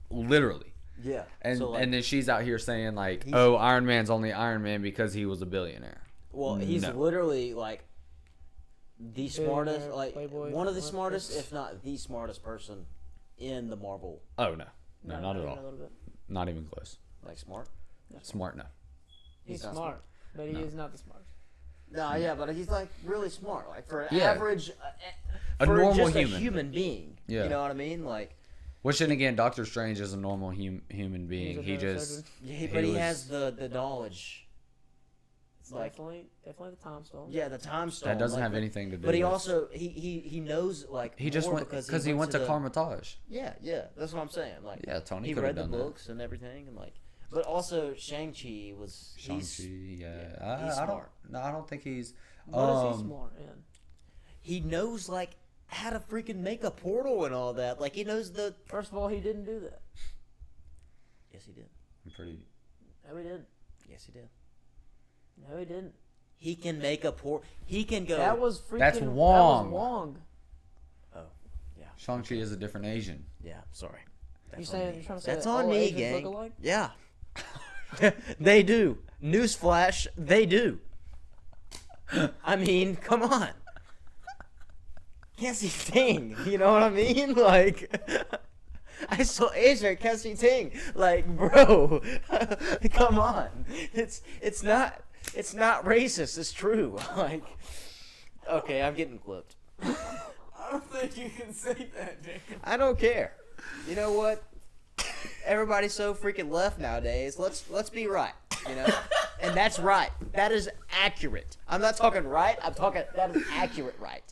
[SPEAKER 3] literally.
[SPEAKER 1] Yeah.
[SPEAKER 3] And
[SPEAKER 1] so, like,
[SPEAKER 3] and then she's out here saying like,
[SPEAKER 1] He's-
[SPEAKER 3] oh, Iron Man's only Iron Man because he was a billionaire.
[SPEAKER 1] well, he's
[SPEAKER 3] No.
[SPEAKER 1] literally like the smartest,
[SPEAKER 2] Billionaire,
[SPEAKER 1] like
[SPEAKER 2] playboy,
[SPEAKER 1] one of the
[SPEAKER 2] what-
[SPEAKER 1] smartest, if not the smartest person in the Marvel.
[SPEAKER 3] Oh no, no, not at
[SPEAKER 2] even
[SPEAKER 3] all.
[SPEAKER 2] A little bit.
[SPEAKER 3] Not even close.
[SPEAKER 1] Like smart.
[SPEAKER 3] Smart, no.
[SPEAKER 2] He's
[SPEAKER 1] not
[SPEAKER 2] smart, but he
[SPEAKER 3] No.
[SPEAKER 2] is not the smartest.
[SPEAKER 1] No, yeah, but he's like really smart. Like for an
[SPEAKER 3] Yeah.
[SPEAKER 1] average,
[SPEAKER 3] A
[SPEAKER 1] for
[SPEAKER 3] normal
[SPEAKER 1] just
[SPEAKER 3] human.
[SPEAKER 1] a human being.
[SPEAKER 3] Yeah.
[SPEAKER 1] You know what I mean? Like,
[SPEAKER 3] Which then again, Doctor Strange is a normal human being.
[SPEAKER 2] He's a
[SPEAKER 3] He just
[SPEAKER 2] neurosurgeon.
[SPEAKER 1] yeah, but he
[SPEAKER 3] was-
[SPEAKER 1] has the knowledge. It's like,
[SPEAKER 2] Definitely the time stone.
[SPEAKER 1] yeah, the time stone.
[SPEAKER 3] that doesn't
[SPEAKER 1] like,
[SPEAKER 3] have anything to do.
[SPEAKER 1] But he
[SPEAKER 3] with,
[SPEAKER 1] also he knows like
[SPEAKER 3] he just
[SPEAKER 1] more
[SPEAKER 3] went
[SPEAKER 1] because
[SPEAKER 3] he went to
[SPEAKER 1] the,
[SPEAKER 3] Carmitage.
[SPEAKER 1] Yeah, that's what I'm saying. Like,
[SPEAKER 3] Yeah, Tony
[SPEAKER 1] he
[SPEAKER 3] could
[SPEAKER 1] read
[SPEAKER 3] have
[SPEAKER 1] the
[SPEAKER 3] done that.
[SPEAKER 1] books and everything, and like, but also Shang-Chi was
[SPEAKER 3] Shang-Chi,
[SPEAKER 1] he's
[SPEAKER 3] yeah.
[SPEAKER 1] he's
[SPEAKER 3] I don't.
[SPEAKER 1] smart.
[SPEAKER 3] No, I don't think he's.
[SPEAKER 2] What is he smart in?
[SPEAKER 1] he knows like how to freaking make a portal and all that. Like he knows the.
[SPEAKER 2] First of all, he didn't do that.
[SPEAKER 1] Yes, he did.
[SPEAKER 3] I'm pretty.
[SPEAKER 2] No, he didn't.
[SPEAKER 1] Yes, he did.
[SPEAKER 2] No, he didn't.
[SPEAKER 1] He can make a portal. He can go.
[SPEAKER 2] That was freaking.
[SPEAKER 3] That's
[SPEAKER 2] That
[SPEAKER 3] Wong.
[SPEAKER 2] was Wong.
[SPEAKER 1] Oh,
[SPEAKER 3] Shang-Chi is a different Asian.
[SPEAKER 1] yeah. Sorry.
[SPEAKER 2] You
[SPEAKER 1] That's
[SPEAKER 2] saying
[SPEAKER 1] on me.
[SPEAKER 2] you're trying to say
[SPEAKER 1] That's
[SPEAKER 2] that
[SPEAKER 1] on
[SPEAKER 2] all
[SPEAKER 1] me,
[SPEAKER 2] Asians
[SPEAKER 1] gang.
[SPEAKER 2] look alike?
[SPEAKER 1] Yeah. They do. Newsflash, they do. I mean, come on. Can't see Ting. You know what I mean? Like, I saw Asia can't see Ting. Like, bro, come on. It's not racist. It's true. Like, okay, I'm getting clipped.
[SPEAKER 2] I don't think you can say that, Jake.
[SPEAKER 1] I don't care. You know what? Everybody's so freaking left nowadays. Let's be right, you know? And that's right. That is accurate. I'm not talking right. I'm talking that is accurate right.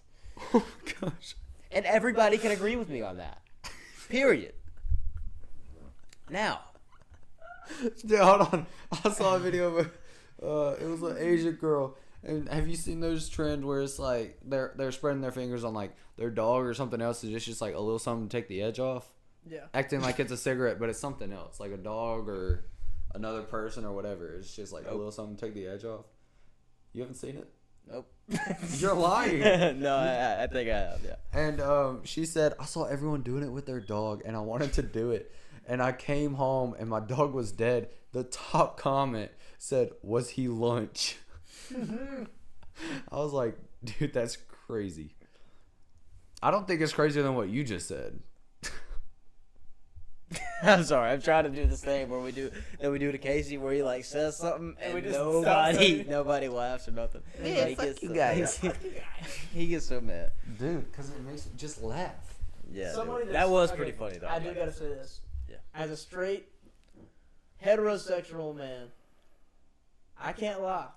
[SPEAKER 3] Oh gosh.
[SPEAKER 1] And everybody can agree with me on that. Period. Now,
[SPEAKER 3] Dude, hold on. I saw a video of it was an Asian girl. And have you seen those trends where it's like they're spreading their fingers on like their dog or something else? It's just like a little something to take the edge off,
[SPEAKER 2] Yeah.
[SPEAKER 3] acting like it's a cigarette, but it's something else, like a dog or another person or whatever. It's just like a little something to take the edge off. You haven't seen it?
[SPEAKER 1] nope.
[SPEAKER 3] You're lying.
[SPEAKER 1] No, I think I have. Yeah.
[SPEAKER 3] And she said, I saw everyone doing it with their dog, and I wanted to do it. And I came home, and my dog was dead. The top comment said, "Was he lunch?" I was like, dude, that's crazy. I don't think it's crazier than what you just said.
[SPEAKER 1] I'm sorry. I'm trying to do this thing where we do to Casey where he like says something and
[SPEAKER 2] we just stop saying it.
[SPEAKER 1] nobody laughs or nothing.
[SPEAKER 2] Yeah,
[SPEAKER 1] He
[SPEAKER 2] fuck
[SPEAKER 1] gets
[SPEAKER 2] you
[SPEAKER 1] so-
[SPEAKER 2] guys.
[SPEAKER 1] he gets so mad.
[SPEAKER 3] Dude, because it makes me just laugh.
[SPEAKER 1] Yeah,
[SPEAKER 2] Somebody
[SPEAKER 1] dude.
[SPEAKER 2] that's-
[SPEAKER 1] that was
[SPEAKER 2] okay,
[SPEAKER 1] pretty funny though.
[SPEAKER 2] I do gotta say this.
[SPEAKER 1] Yeah.
[SPEAKER 2] As a straight heterosexual man, I can't lie.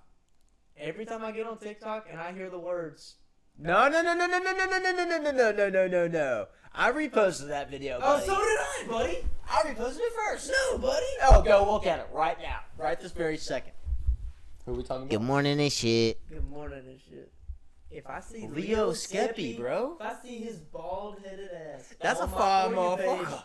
[SPEAKER 2] Every time I get on TikTok and I hear the words,
[SPEAKER 1] No. I reposted that video.
[SPEAKER 2] "Oh,
[SPEAKER 1] Buddy.
[SPEAKER 2] so did I, buddy."
[SPEAKER 1] I reposted it first.
[SPEAKER 2] No, buddy.
[SPEAKER 1] Oh, go look at it right now, right this very second.
[SPEAKER 3] Who are we talking about?
[SPEAKER 1] Good morning and shit.
[SPEAKER 2] Good morning and shit. If I see
[SPEAKER 1] Leo Skeppy, bro.
[SPEAKER 2] if I see his bald-headed ass,
[SPEAKER 1] That's a
[SPEAKER 2] on my
[SPEAKER 1] fine
[SPEAKER 2] For You page,
[SPEAKER 1] motherfucker.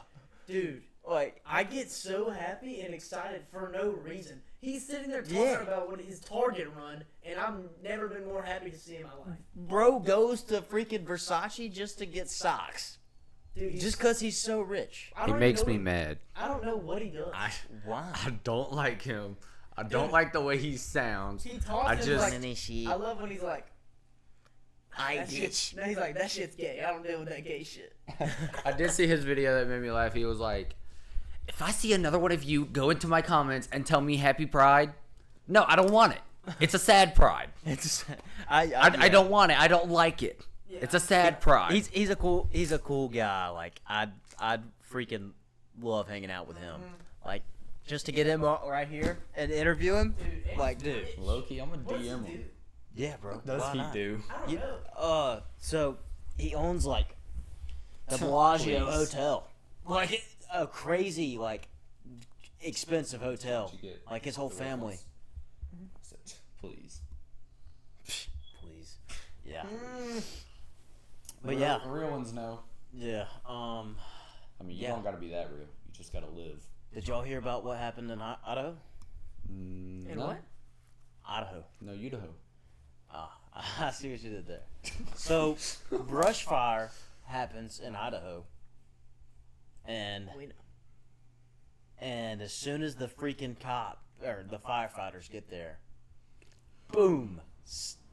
[SPEAKER 2] dude.
[SPEAKER 1] Like,
[SPEAKER 2] I get so happy and excited for no reason. He's sitting there talking
[SPEAKER 1] Yeah.
[SPEAKER 2] about what his target run, and I've never been more happy to see in my life.
[SPEAKER 1] bro goes to freaking Versace just to get socks,
[SPEAKER 2] Dude, he's,
[SPEAKER 1] just cause he's so rich.
[SPEAKER 2] I
[SPEAKER 3] He
[SPEAKER 2] don't
[SPEAKER 3] makes
[SPEAKER 2] even
[SPEAKER 3] me
[SPEAKER 2] know
[SPEAKER 3] mad.
[SPEAKER 2] I don't know what he does.
[SPEAKER 1] Why?
[SPEAKER 3] I don't like him. I don't
[SPEAKER 2] Dude.
[SPEAKER 3] like the way he sounds.
[SPEAKER 2] He talks
[SPEAKER 3] I
[SPEAKER 2] and
[SPEAKER 3] just-
[SPEAKER 2] like, I love when he's like,
[SPEAKER 1] I
[SPEAKER 2] that shit's, no, he's like, that shit's gay. I don't deal with that gay shit.
[SPEAKER 3] I did see his video that made me laugh. He was like, if I see another one of you go into my comments and tell me happy pride, no, I don't want it. It's a sad pride.
[SPEAKER 1] It's
[SPEAKER 3] I don't want it. I don't like it.
[SPEAKER 2] Yeah.
[SPEAKER 3] It's a sad pride.
[SPEAKER 1] He's a cool guy. Like I'd freaking love hanging out with him. Like just to get him right here and interview him.
[SPEAKER 2] Dude,
[SPEAKER 1] Like, dude.
[SPEAKER 3] Low-key, I'm gonna DM him.
[SPEAKER 1] Yeah, bro.
[SPEAKER 3] Does
[SPEAKER 1] why
[SPEAKER 3] he
[SPEAKER 1] not?
[SPEAKER 3] do?
[SPEAKER 2] I don't
[SPEAKER 1] You,
[SPEAKER 2] know.
[SPEAKER 1] so he owns like the Bellagio
[SPEAKER 3] Please.
[SPEAKER 1] Hotel, like a crazy, like expensive hotel.
[SPEAKER 3] What'd you get?
[SPEAKER 1] Like his whole
[SPEAKER 3] The
[SPEAKER 1] family.
[SPEAKER 3] reference? I said, please.
[SPEAKER 1] Please. Yeah. But yeah,
[SPEAKER 3] Real ones know.
[SPEAKER 1] yeah.
[SPEAKER 3] I mean, you
[SPEAKER 1] Yeah.
[SPEAKER 3] don't gotta be that real. You just gotta live.
[SPEAKER 1] Did y'all hear about what happened in Idaho?
[SPEAKER 2] And
[SPEAKER 3] no?
[SPEAKER 2] what?
[SPEAKER 1] Idaho.
[SPEAKER 3] No, Idaho.
[SPEAKER 1] Ah, I see what you did there. So, brush fire happens in Idaho, and
[SPEAKER 2] We know.
[SPEAKER 1] as soon as the freaking cop or the firefighters get there, boom,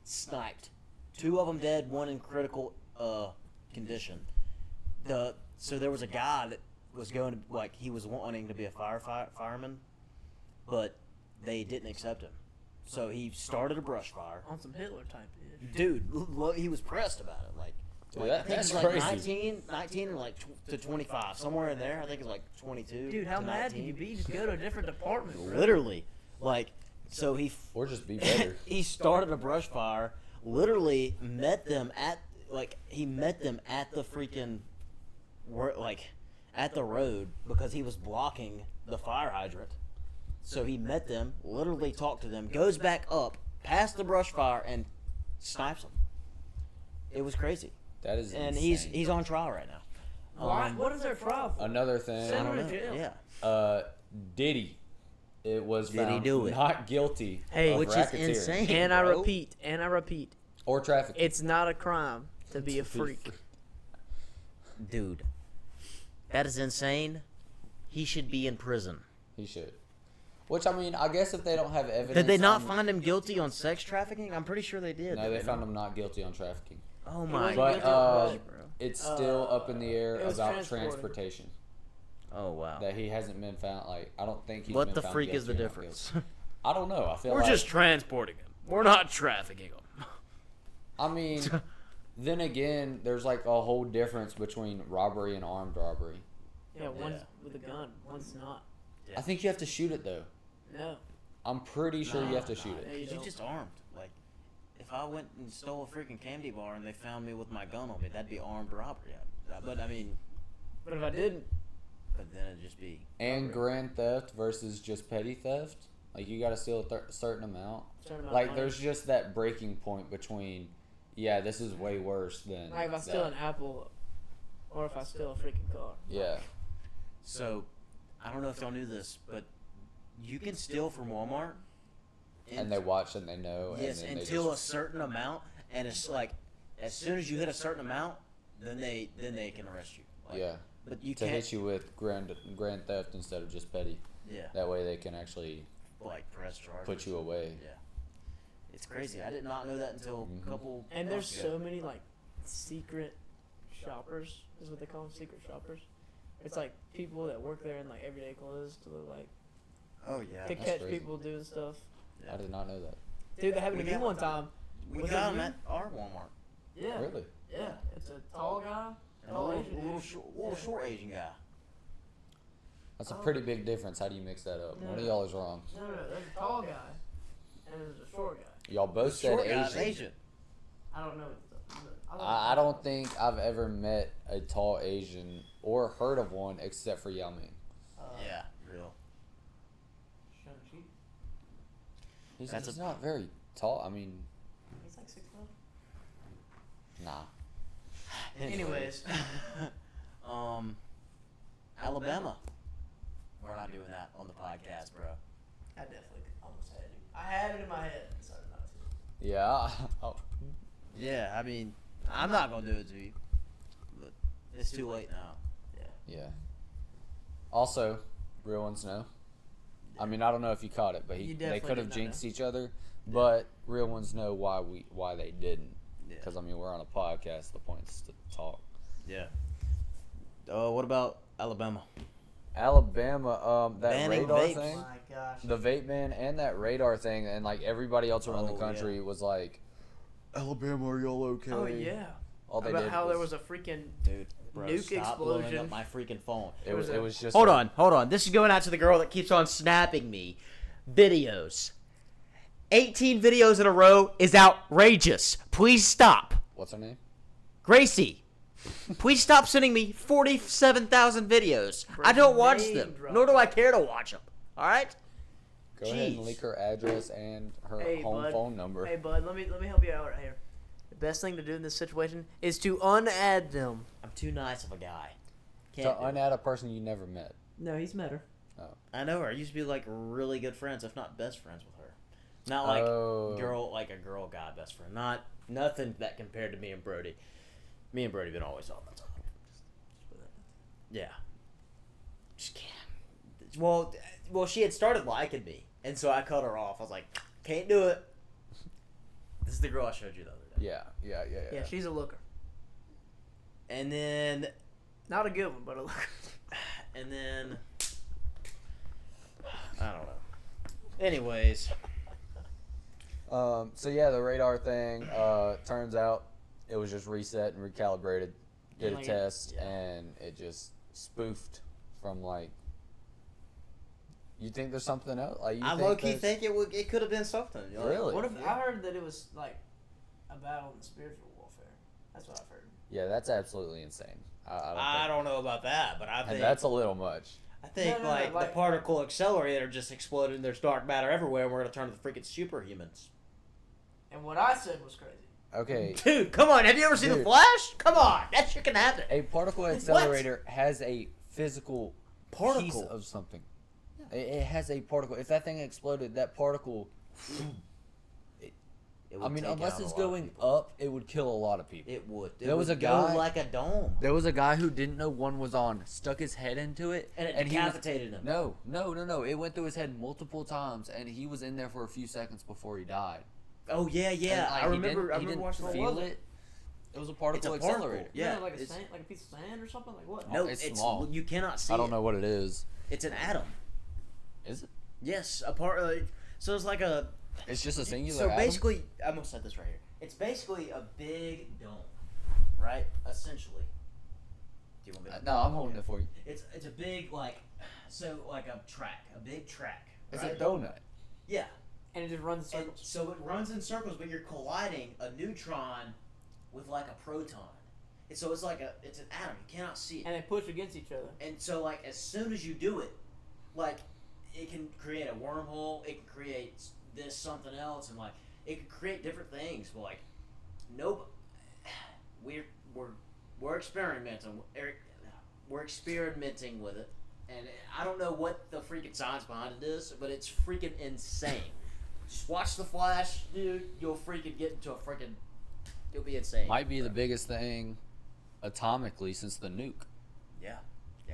[SPEAKER 1] sniped. 2 of them dead, 1 in critical condition. So there was a guy that was going to, like, he was wanting to be a fireman, but they didn't accept him. So he started a brush fire.
[SPEAKER 2] On some Hitler type ish.
[SPEAKER 1] Dude, he was pressed about it. Like,
[SPEAKER 3] Dude,
[SPEAKER 1] I think
[SPEAKER 3] that's
[SPEAKER 1] it's like
[SPEAKER 3] crazy.
[SPEAKER 1] 19 and like to 25, somewhere in there. I think it's like 22.
[SPEAKER 2] Dude, how
[SPEAKER 1] to
[SPEAKER 2] mad
[SPEAKER 1] 19.
[SPEAKER 2] can you be? Just go to a different department, bro.
[SPEAKER 1] Literally, like, so
[SPEAKER 3] Or just be better.
[SPEAKER 1] he started a brush fire. Literally met them at the freaking at the road because he was blocking the fire hydrant. So he met them, literally talked to them, goes back up past the brush fire and snipes them. It was crazy,
[SPEAKER 3] That is
[SPEAKER 1] and
[SPEAKER 3] insane.
[SPEAKER 1] he's on trial right now.
[SPEAKER 2] Why? What is their trial for?
[SPEAKER 3] Another thing.
[SPEAKER 1] I
[SPEAKER 2] Send
[SPEAKER 1] don't
[SPEAKER 2] him
[SPEAKER 1] know.
[SPEAKER 2] to jail.
[SPEAKER 1] Yeah.
[SPEAKER 3] Diddy. It was
[SPEAKER 1] Did he
[SPEAKER 3] found
[SPEAKER 1] do it?
[SPEAKER 3] not guilty
[SPEAKER 2] Hey,
[SPEAKER 3] of
[SPEAKER 1] Which is
[SPEAKER 3] racketeering
[SPEAKER 1] insane.
[SPEAKER 2] And I
[SPEAKER 1] bro.
[SPEAKER 2] repeat,
[SPEAKER 3] or trafficking.
[SPEAKER 2] it's not a crime to be a freak.
[SPEAKER 1] Dude, that is insane. He should be in prison.
[SPEAKER 3] He should. Which, I mean, I guess if they don't have evidence.
[SPEAKER 1] Did they not
[SPEAKER 3] on-
[SPEAKER 1] find him guilty on sex trafficking? I'm pretty sure they did.
[SPEAKER 3] No, they found him not guilty on trafficking.
[SPEAKER 1] Oh
[SPEAKER 2] He
[SPEAKER 1] my
[SPEAKER 2] wasn't
[SPEAKER 3] But
[SPEAKER 2] guilty of brush,
[SPEAKER 1] bro.
[SPEAKER 3] it's still up in the air
[SPEAKER 2] it was
[SPEAKER 3] about
[SPEAKER 2] transporting.
[SPEAKER 3] transportation.
[SPEAKER 1] Oh wow.
[SPEAKER 3] That he hasn't been found. Like, I don't think he's
[SPEAKER 1] What
[SPEAKER 3] been
[SPEAKER 1] the
[SPEAKER 3] found
[SPEAKER 1] freak is the
[SPEAKER 3] guilty or not
[SPEAKER 1] difference?
[SPEAKER 3] guilty. I don't know. I feel
[SPEAKER 2] We're
[SPEAKER 3] like
[SPEAKER 2] just transporting him. We're not trafficking him.
[SPEAKER 3] I mean, then again, there's like a whole difference between robbery and armed robbery.
[SPEAKER 2] Yeah, one's
[SPEAKER 1] Yeah.
[SPEAKER 2] with a gun, one's not.
[SPEAKER 1] Yeah.
[SPEAKER 3] I think you have to shoot it though.
[SPEAKER 2] No.
[SPEAKER 3] I'm pretty sure you have to shoot
[SPEAKER 2] nah,
[SPEAKER 3] it.
[SPEAKER 2] You
[SPEAKER 1] You
[SPEAKER 2] don't.
[SPEAKER 1] just armed. Like, if I went and stole a freaking candy bar and they found me with my gun on me, that'd be armed robbery. But I mean,
[SPEAKER 2] But if I didn't,
[SPEAKER 1] but then it'd just be.
[SPEAKER 3] And grand theft versus just petty theft. Like, you got to steal a certain amount.
[SPEAKER 2] certain amount of
[SPEAKER 3] Like,
[SPEAKER 2] money.
[SPEAKER 3] there's just that breaking point between, yeah, this is way worse than.
[SPEAKER 2] Like if I steal
[SPEAKER 3] that.
[SPEAKER 2] an apple, or if I steal a freaking car.
[SPEAKER 3] Yeah.
[SPEAKER 1] So, I don't know if y'all knew this, but you can steal from Walmart.
[SPEAKER 3] And they watch and they know.
[SPEAKER 1] Yes,
[SPEAKER 3] and then
[SPEAKER 1] until
[SPEAKER 3] they
[SPEAKER 1] a
[SPEAKER 3] just,
[SPEAKER 1] certain amount, and it's like, as soon as you hit a certain amount, then they can arrest you. Like,
[SPEAKER 3] yeah.
[SPEAKER 1] But you
[SPEAKER 3] To
[SPEAKER 1] can't.
[SPEAKER 3] hit you with grand theft instead of just petty.
[SPEAKER 1] Yeah.
[SPEAKER 3] That way they can actually
[SPEAKER 1] Like press charges.
[SPEAKER 3] put you away.
[SPEAKER 1] Yeah. It's crazy. I did not know that until a couple.
[SPEAKER 2] And there's
[SPEAKER 1] months ago.
[SPEAKER 2] so many like secret shoppers, is what they call them, secret shoppers. It's like people that work there in like everyday clothes to look like
[SPEAKER 1] Oh yeah.
[SPEAKER 2] to
[SPEAKER 3] that's
[SPEAKER 2] catch
[SPEAKER 3] crazy.
[SPEAKER 2] people doing stuff.
[SPEAKER 3] I did not know that.
[SPEAKER 2] Dude, that happened
[SPEAKER 1] We
[SPEAKER 2] to me
[SPEAKER 1] got-
[SPEAKER 2] one time.
[SPEAKER 1] We
[SPEAKER 2] Was
[SPEAKER 1] got
[SPEAKER 2] it
[SPEAKER 1] him
[SPEAKER 2] you?
[SPEAKER 1] at our Walmart.
[SPEAKER 2] Yeah.
[SPEAKER 3] Really?
[SPEAKER 2] Yeah. It's a tall guy.
[SPEAKER 1] And a
[SPEAKER 2] Tall
[SPEAKER 1] little,
[SPEAKER 2] Asian dude.
[SPEAKER 1] little short Asian guy.
[SPEAKER 3] That's a pretty big difference. How do you mix that up? One of
[SPEAKER 2] Yeah.
[SPEAKER 3] y'all is wrong.
[SPEAKER 2] No, there's a tall guy, and there's a short guy.
[SPEAKER 3] Y'all both said
[SPEAKER 1] Short guy's
[SPEAKER 3] Asian.
[SPEAKER 1] Asian.
[SPEAKER 2] I don't know.
[SPEAKER 3] I don't think I've ever met a tall Asian or heard of one except for Yao Ming.
[SPEAKER 1] Yeah, real.
[SPEAKER 2] Shang-Chi.
[SPEAKER 1] That's
[SPEAKER 3] He's
[SPEAKER 1] a-
[SPEAKER 3] not very tall. I mean,
[SPEAKER 2] He's like 6'1".
[SPEAKER 3] nah.
[SPEAKER 2] Anyways.
[SPEAKER 1] Alabama. We're not doing that on the podcast, bro.
[SPEAKER 2] I definitely almost had it. I had it in my head. Decided not to.
[SPEAKER 3] Yeah. Oh,
[SPEAKER 1] Yeah, I mean, I'm not gonna do it to you, but it's too late now.
[SPEAKER 3] yeah. Also, real ones know. I mean, I don't know if you caught it, but
[SPEAKER 2] You
[SPEAKER 3] they
[SPEAKER 2] definitely
[SPEAKER 3] could have
[SPEAKER 2] did not
[SPEAKER 3] jinxed each other. But real ones know why they didn't.
[SPEAKER 1] Yeah.
[SPEAKER 3] Because I mean, we're on a podcast. The point is to talk.
[SPEAKER 1] Yeah. What about Alabama?
[SPEAKER 3] Alabama, that
[SPEAKER 1] Banning
[SPEAKER 3] radar
[SPEAKER 1] vapes.
[SPEAKER 3] thing,
[SPEAKER 2] My gosh.
[SPEAKER 3] the vape ban, and that radar thing, and like everybody else around
[SPEAKER 1] Oh,
[SPEAKER 3] the country was like, Alabama, are y'all okay?
[SPEAKER 2] Oh yeah.
[SPEAKER 3] All they
[SPEAKER 2] about
[SPEAKER 3] did
[SPEAKER 2] how
[SPEAKER 3] was,
[SPEAKER 2] there was a freaking
[SPEAKER 1] Dude, bro,
[SPEAKER 2] nuke
[SPEAKER 1] stop blowing
[SPEAKER 2] explosion.
[SPEAKER 1] up my freaking phone.
[SPEAKER 3] it was just
[SPEAKER 1] Hold on. This is going out to the girl that keeps on snapping me videos. 18 videos in a row is outrageous. Please stop.
[SPEAKER 3] What's her name?
[SPEAKER 1] Gracie, please stop sending me 47,000 videos. I don't watch
[SPEAKER 2] Name
[SPEAKER 1] them,
[SPEAKER 2] drop.
[SPEAKER 1] nor do I care to watch them. All right?
[SPEAKER 3] Go ahead and
[SPEAKER 1] Jeez.
[SPEAKER 3] leak her address and her
[SPEAKER 2] Hey,
[SPEAKER 3] home
[SPEAKER 2] bud.
[SPEAKER 3] phone number.
[SPEAKER 2] Hey, bud, let me help you out right here. The best thing to do in this situation is to unadd them.
[SPEAKER 1] I'm too nice of a guy.
[SPEAKER 3] To
[SPEAKER 1] Can't do it.
[SPEAKER 3] unadd a person you never met.
[SPEAKER 2] No, he's met her.
[SPEAKER 1] I know her. I used to be like really good friends, if not best friends with her. Not like
[SPEAKER 3] Oh.
[SPEAKER 1] a girl guy best friend. Nothing that compared to me and Brody. Me and Brody been always on that. Yeah. Just can't. Well, she had started liking me, and so I cut her off. I was like, can't do it. This is the girl I showed you the other day.
[SPEAKER 3] Yeah.
[SPEAKER 2] Yeah, she's a looker.
[SPEAKER 1] And then,
[SPEAKER 2] Not a good one, but a looker.
[SPEAKER 1] and then, I don't know. Anyways,
[SPEAKER 3] So yeah, the radar thing. Turns out it was just reset and recalibrated. Did a
[SPEAKER 2] Like it-
[SPEAKER 3] test
[SPEAKER 1] yeah.
[SPEAKER 3] and it just spoofed from like. You think there's something else? Like you
[SPEAKER 1] I
[SPEAKER 3] think
[SPEAKER 1] low key
[SPEAKER 3] there's-
[SPEAKER 1] think it could have been something. You know?
[SPEAKER 3] Really?
[SPEAKER 2] What if I heard that it was like a battle in spiritual warfare? That's what I've heard.
[SPEAKER 3] Yeah, that's absolutely insane.
[SPEAKER 1] I don't know about that, but I
[SPEAKER 3] And
[SPEAKER 1] think
[SPEAKER 3] that's a little much.
[SPEAKER 1] I think
[SPEAKER 2] No,
[SPEAKER 1] like the
[SPEAKER 2] like-
[SPEAKER 1] particle accelerator just exploded and there's dark matter everywhere and we're gonna turn to the freaking superhumans.
[SPEAKER 2] And what I said was crazy.
[SPEAKER 3] Okay,
[SPEAKER 1] Dude, come on, have you ever seen The
[SPEAKER 3] Dude.
[SPEAKER 1] Flash? Come on, that shit can happen.
[SPEAKER 3] a particle accelerator has a physical piece
[SPEAKER 1] Particle.
[SPEAKER 3] of something. It has a particle. If that thing exploded, that particle.
[SPEAKER 1] It
[SPEAKER 3] I
[SPEAKER 1] would
[SPEAKER 3] mean,
[SPEAKER 1] take
[SPEAKER 3] unless
[SPEAKER 1] out a
[SPEAKER 3] it's
[SPEAKER 1] lot of
[SPEAKER 3] going
[SPEAKER 1] people.
[SPEAKER 3] up, it would kill a lot of people.
[SPEAKER 1] It would.
[SPEAKER 3] There was
[SPEAKER 1] would
[SPEAKER 3] a
[SPEAKER 1] go
[SPEAKER 3] guy-
[SPEAKER 1] like a dome.
[SPEAKER 3] There was a guy who didn't know one was on, stuck his head into it,
[SPEAKER 1] And it
[SPEAKER 3] he was,
[SPEAKER 1] decapitated him.
[SPEAKER 3] No. It went through his head multiple times, and he was in there for a few seconds before he died.
[SPEAKER 1] Oh yeah, yeah.
[SPEAKER 3] And, like,
[SPEAKER 1] I
[SPEAKER 3] he
[SPEAKER 1] remember.
[SPEAKER 3] didn't-
[SPEAKER 1] I
[SPEAKER 3] he
[SPEAKER 1] remember
[SPEAKER 3] didn't
[SPEAKER 1] watching the
[SPEAKER 3] feel it. It was a particle
[SPEAKER 1] It's a particle.
[SPEAKER 3] accelerator.
[SPEAKER 1] Yeah,
[SPEAKER 2] like a
[SPEAKER 1] it's-
[SPEAKER 2] sand, like a piece of sand or something. Like what?
[SPEAKER 1] No,
[SPEAKER 3] it's
[SPEAKER 1] it's
[SPEAKER 3] small.
[SPEAKER 1] you cannot see.
[SPEAKER 3] I don't know what it is.
[SPEAKER 1] It's an atom.
[SPEAKER 3] Is it?
[SPEAKER 1] Yes, a part. So it's like a.
[SPEAKER 3] It's just a singular
[SPEAKER 1] So
[SPEAKER 3] atom?
[SPEAKER 1] basically, I'm gonna set this right here. It's basically a big dome, right? Essentially. Do you want me to?
[SPEAKER 3] No, I'm holding it for you.
[SPEAKER 1] It's a big like a big track.
[SPEAKER 3] It's
[SPEAKER 1] right?
[SPEAKER 3] a donut.
[SPEAKER 1] Yeah.
[SPEAKER 2] And it just runs in
[SPEAKER 1] And
[SPEAKER 2] circles.
[SPEAKER 1] so it runs in circles, but you're colliding a neutron with like a proton. And so it's it's an atom. You cannot see it.
[SPEAKER 2] And they push against each other.
[SPEAKER 1] And so like as soon as you do it, like it can create a wormhole. It can create this something else, and like it can create different things. But like, nope. We're experimenting. We're experimenting with it, and I don't know what the freaking science behind it is, but it's freaking insane. Just watch The Flash, dude. You'll freaking get into a freaking. You'll be insane.
[SPEAKER 3] Might be the biggest thing atomically since the nuke.
[SPEAKER 1] Yeah.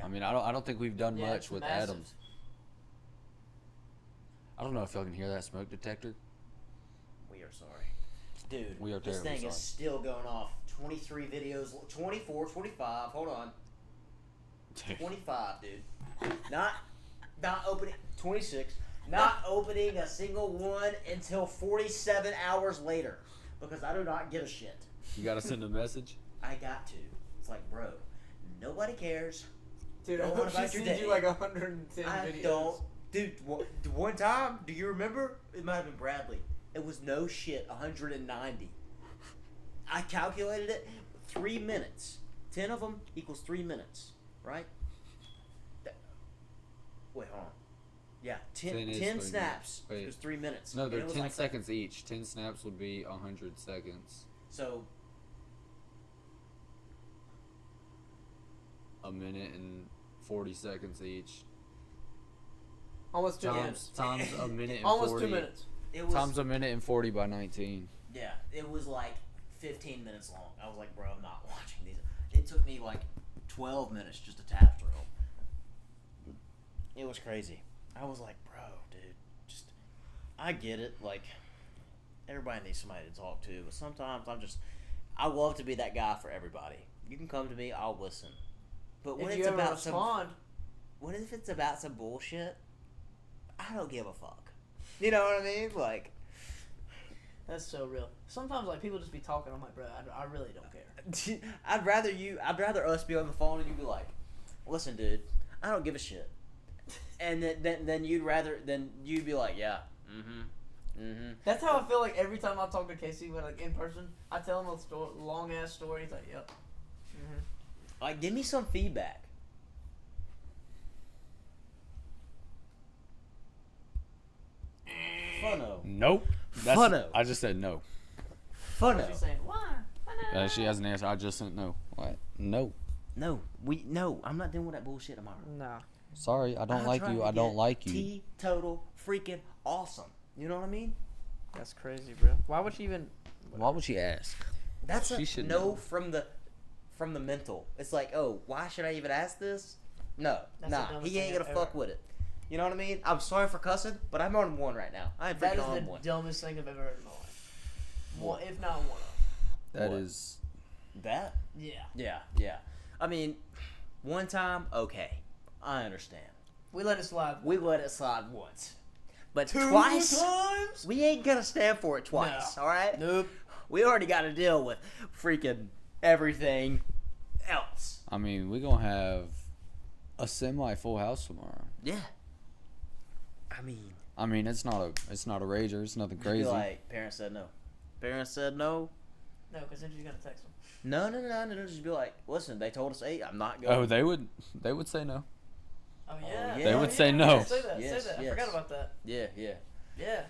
[SPEAKER 3] I mean, I don't think we've done
[SPEAKER 2] Yeah,
[SPEAKER 3] much
[SPEAKER 2] it's
[SPEAKER 3] with
[SPEAKER 2] massive.
[SPEAKER 3] atoms. I don't know if y'all can hear that smoke detector.
[SPEAKER 1] We are sorry. Dude,
[SPEAKER 3] We are
[SPEAKER 1] this
[SPEAKER 3] terribly
[SPEAKER 1] thing
[SPEAKER 3] sorry.
[SPEAKER 1] is still going off. 23 videos, 24, 25, hold on. 25, dude. Not opening, 26. Not opening a single one until 47 hours later. Because I do not give a shit.
[SPEAKER 3] You gotta send a message.
[SPEAKER 1] I got to. It's like, bro, nobody cares.
[SPEAKER 2] Dude,
[SPEAKER 1] Don't
[SPEAKER 2] I
[SPEAKER 1] worry
[SPEAKER 2] hope she
[SPEAKER 1] about your
[SPEAKER 2] sends
[SPEAKER 1] day.
[SPEAKER 2] you like 110
[SPEAKER 1] I
[SPEAKER 2] videos.
[SPEAKER 1] don't. Dude, one time, do you remember? It might have been Bradley. It was no shit, 190. I calculated it, 3 minutes. 10 of them equals 3 minutes, right? Wait, hold on. Yeah, 10
[SPEAKER 3] 10 is
[SPEAKER 1] 10
[SPEAKER 3] 3
[SPEAKER 1] snaps
[SPEAKER 3] minutes. Wait.
[SPEAKER 1] equals 3 minutes.
[SPEAKER 3] No,
[SPEAKER 1] And
[SPEAKER 3] they're
[SPEAKER 1] it was
[SPEAKER 3] 10
[SPEAKER 1] like-
[SPEAKER 3] seconds each. 10 snaps would be 100 seconds.
[SPEAKER 1] So,
[SPEAKER 3] A minute and 40 seconds each.
[SPEAKER 2] Almost 2
[SPEAKER 3] Times,
[SPEAKER 2] minutes.
[SPEAKER 3] times a minute and
[SPEAKER 2] Almost
[SPEAKER 3] 40.
[SPEAKER 2] 2 minutes.
[SPEAKER 1] it was,
[SPEAKER 3] Times a minute and 40 by 19.
[SPEAKER 1] yeah, it was like 15 minutes long. I was like, bro, I'm not watching these. It took me like 12 minutes just to tap through them. It was crazy. I was like, bro, dude, just, I get it. Like, everybody needs somebody to talk to, but sometimes I love to be that guy for everybody. You can come to me, I'll listen. But when
[SPEAKER 2] If
[SPEAKER 1] it's
[SPEAKER 2] you ever
[SPEAKER 1] about
[SPEAKER 2] respond,
[SPEAKER 1] what if it's about some bullshit? I don't give a fuck. You know what I mean? Like,
[SPEAKER 2] That's so real. Sometimes like people just be talking. I'm like, bro, I really don't care.
[SPEAKER 1] I'd rather us be on the phone and you be like, listen, dude, I don't give a shit. And then you'd be like, yeah,
[SPEAKER 2] That's how I feel like every time I talk to Casey, but like in person, I tell him a long ass story. He's like, yep.
[SPEAKER 1] Like, give me some feedback. Funno.
[SPEAKER 3] Nope.
[SPEAKER 1] Funno.
[SPEAKER 3] I just said no.
[SPEAKER 2] What's
[SPEAKER 1] Funno.
[SPEAKER 2] she saying? Why?
[SPEAKER 3] She has an answer. I just said no. What? No.
[SPEAKER 1] No, I'm not dealing with that bullshit tomorrow.
[SPEAKER 2] Nah.
[SPEAKER 3] Sorry, I don't
[SPEAKER 1] I'm
[SPEAKER 3] like
[SPEAKER 1] trying
[SPEAKER 3] you.
[SPEAKER 1] to
[SPEAKER 3] I don't
[SPEAKER 1] get
[SPEAKER 3] like you.
[SPEAKER 1] Teetotal freaking awesome. You know what I mean?
[SPEAKER 2] That's crazy, bro. Why would she even?
[SPEAKER 3] Why would she ask?
[SPEAKER 1] That's
[SPEAKER 3] She
[SPEAKER 1] a
[SPEAKER 3] should
[SPEAKER 1] no
[SPEAKER 3] know.
[SPEAKER 1] from the mental. It's like, oh, why should I even ask this? No,
[SPEAKER 2] That's the
[SPEAKER 1] nah,
[SPEAKER 2] dumbest
[SPEAKER 1] he ain't
[SPEAKER 2] thing
[SPEAKER 1] gonna
[SPEAKER 2] I've
[SPEAKER 1] fuck
[SPEAKER 2] ever-
[SPEAKER 1] with it. You know what I mean? I'm sorry for cussing, but I'm on one right now. I'm
[SPEAKER 2] That
[SPEAKER 1] freaking
[SPEAKER 2] is
[SPEAKER 1] on
[SPEAKER 2] the
[SPEAKER 1] one.
[SPEAKER 2] dumbest thing I've ever heard in my life. One, if not one of.
[SPEAKER 3] That
[SPEAKER 1] What?
[SPEAKER 3] is.
[SPEAKER 1] That?
[SPEAKER 2] Yeah.
[SPEAKER 1] Yeah. I mean, one time, okay, I understand.
[SPEAKER 2] We let it slide.
[SPEAKER 1] We let it slide once, but
[SPEAKER 2] Two
[SPEAKER 1] twice,
[SPEAKER 2] times?
[SPEAKER 1] we ain't gonna stand for it twice.
[SPEAKER 2] No.
[SPEAKER 1] All right?
[SPEAKER 2] Nope.
[SPEAKER 1] We already got to deal with freaking everything else.
[SPEAKER 3] I mean, we're gonna have a semi full house tomorrow.
[SPEAKER 1] Yeah. I mean,
[SPEAKER 3] It's not a rager. It's nothing
[SPEAKER 1] just be
[SPEAKER 3] crazy.
[SPEAKER 1] like, parents said no. Parents said no.
[SPEAKER 2] No, because then she's gonna text him.
[SPEAKER 1] No. Just be like, listen, they told us 8. I'm not going.
[SPEAKER 3] Oh, they would say no.
[SPEAKER 2] Oh yeah.
[SPEAKER 1] yeah. They
[SPEAKER 3] would say no.
[SPEAKER 2] Yeah, say that.
[SPEAKER 1] Yes,
[SPEAKER 2] say that.
[SPEAKER 1] yes.
[SPEAKER 2] I forgot about that.
[SPEAKER 1] Yeah.
[SPEAKER 2] Yeah.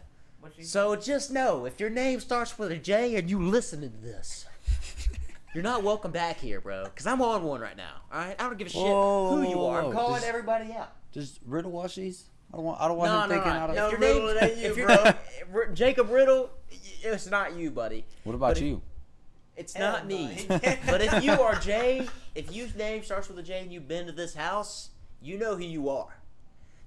[SPEAKER 2] What she
[SPEAKER 1] So just know, if your name starts with a J and you listen to this, you're not welcome back here, bro. Because I'm on one right now. All right, I don't give a shit
[SPEAKER 3] Whoa,
[SPEAKER 1] who you are. I'm
[SPEAKER 3] whoa,
[SPEAKER 1] calling
[SPEAKER 3] just-
[SPEAKER 1] everybody out.
[SPEAKER 3] Just riddle wash these. I don't want him thinking out of.
[SPEAKER 2] No,
[SPEAKER 1] If your
[SPEAKER 2] Riddle,
[SPEAKER 1] name,
[SPEAKER 2] it ain't you,
[SPEAKER 1] if your
[SPEAKER 2] bro.
[SPEAKER 1] name, Jacob Riddle, it's not you, buddy.
[SPEAKER 3] What about
[SPEAKER 1] But if-
[SPEAKER 3] you?
[SPEAKER 1] It's
[SPEAKER 2] Hell
[SPEAKER 1] not
[SPEAKER 2] no.
[SPEAKER 1] me. But if you are Jay, if your name starts with a J and you've been to this house, you know who you are.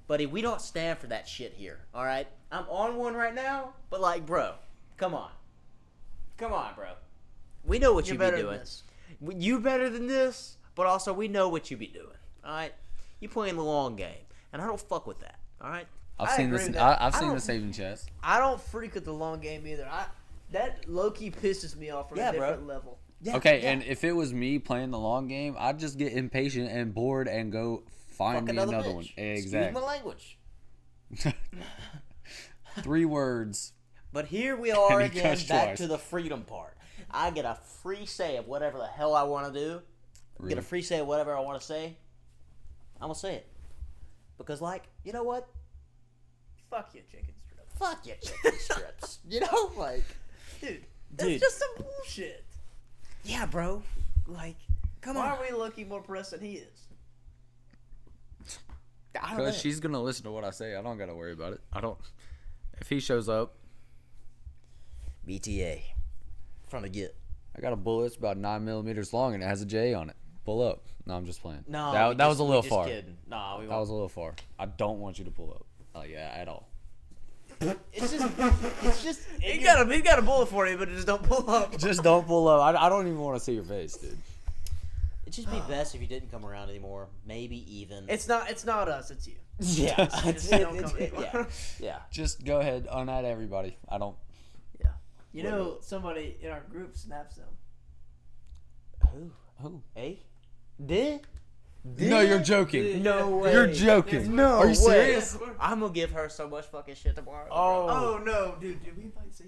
[SPEAKER 1] Buddy, we don't stand for that shit here, all right? I'm on one right now, but like, bro, come on. Come on, bro. We know what
[SPEAKER 2] You're
[SPEAKER 1] you
[SPEAKER 2] better
[SPEAKER 1] be
[SPEAKER 2] than
[SPEAKER 1] doing.
[SPEAKER 2] this.
[SPEAKER 1] You better than this, but also we know what you be doing, all right? You playing the long game, and I don't fuck with that, all right?
[SPEAKER 3] I've
[SPEAKER 2] I
[SPEAKER 3] seen
[SPEAKER 2] agree
[SPEAKER 3] this.
[SPEAKER 2] with that.
[SPEAKER 3] I've
[SPEAKER 2] I
[SPEAKER 3] seen
[SPEAKER 2] don't-
[SPEAKER 3] the saving chest.
[SPEAKER 2] I don't freak with the long game either. That low key pisses me off on
[SPEAKER 1] Yeah,
[SPEAKER 2] a
[SPEAKER 1] bro.
[SPEAKER 2] different level.
[SPEAKER 1] Yeah,
[SPEAKER 3] Okay,
[SPEAKER 1] yeah.
[SPEAKER 3] and if it was me playing the long game, I'd just get impatient and bored and go find
[SPEAKER 1] Fuck
[SPEAKER 3] me another
[SPEAKER 1] bitch.
[SPEAKER 3] one.
[SPEAKER 1] Excuse
[SPEAKER 3] Exactly.
[SPEAKER 1] my language.
[SPEAKER 3] 3 words.
[SPEAKER 1] But here we are
[SPEAKER 3] And he
[SPEAKER 1] again,
[SPEAKER 3] cussed
[SPEAKER 1] back
[SPEAKER 3] twice.
[SPEAKER 1] to the freedom part. I get a free say of whatever the hell I want to do. Get
[SPEAKER 3] Really?
[SPEAKER 1] a free say of whatever I want to say. I'm going to say it. Because, like, you know what?
[SPEAKER 2] Fuck you, chicken strip.
[SPEAKER 1] Fuck your chicken strips. You know? Like,
[SPEAKER 2] Dude, that's
[SPEAKER 1] Dude.
[SPEAKER 2] just some bullshit.
[SPEAKER 1] yeah, bro. Like, come
[SPEAKER 2] Why
[SPEAKER 1] on.
[SPEAKER 2] are we lucky more pressed than he is?
[SPEAKER 1] I don't know.
[SPEAKER 3] Because she's gonna listen to what I say. I don't gotta worry about it. I don't. If he shows up,
[SPEAKER 1] BTA. From the get.
[SPEAKER 3] I got a bullet. It's about 9 millimeters long and it has a J on it. Pull up. No, I'm just playing.
[SPEAKER 1] No,
[SPEAKER 3] that was a little far.
[SPEAKER 1] Kidding. No, we
[SPEAKER 3] That was a little far. I don't want you to pull up. Oh yeah, at all.
[SPEAKER 1] It's just.
[SPEAKER 2] He got a bullet for you, but just don't pull up.
[SPEAKER 3] Just don't pull up. I don't even want to see your face, dude.
[SPEAKER 1] It'd just be best if you didn't come around anymore. Maybe even.
[SPEAKER 2] It's not us, it's you.
[SPEAKER 1] yeah.
[SPEAKER 2] Just don't come
[SPEAKER 1] yeah.
[SPEAKER 2] anymore.
[SPEAKER 1] Yeah.
[SPEAKER 3] Just go ahead, unadd everybody. I don't.
[SPEAKER 2] You know, somebody in our group snaps them.
[SPEAKER 3] Who?
[SPEAKER 1] Hey? Did?
[SPEAKER 3] No, you're joking.
[SPEAKER 1] No way.
[SPEAKER 3] You're joking.
[SPEAKER 1] No
[SPEAKER 3] Are you
[SPEAKER 1] way.
[SPEAKER 3] serious?
[SPEAKER 1] I'm gonna give her so much fucking shit tomorrow.
[SPEAKER 3] Oh.
[SPEAKER 2] Oh no, dude, did we invite Z?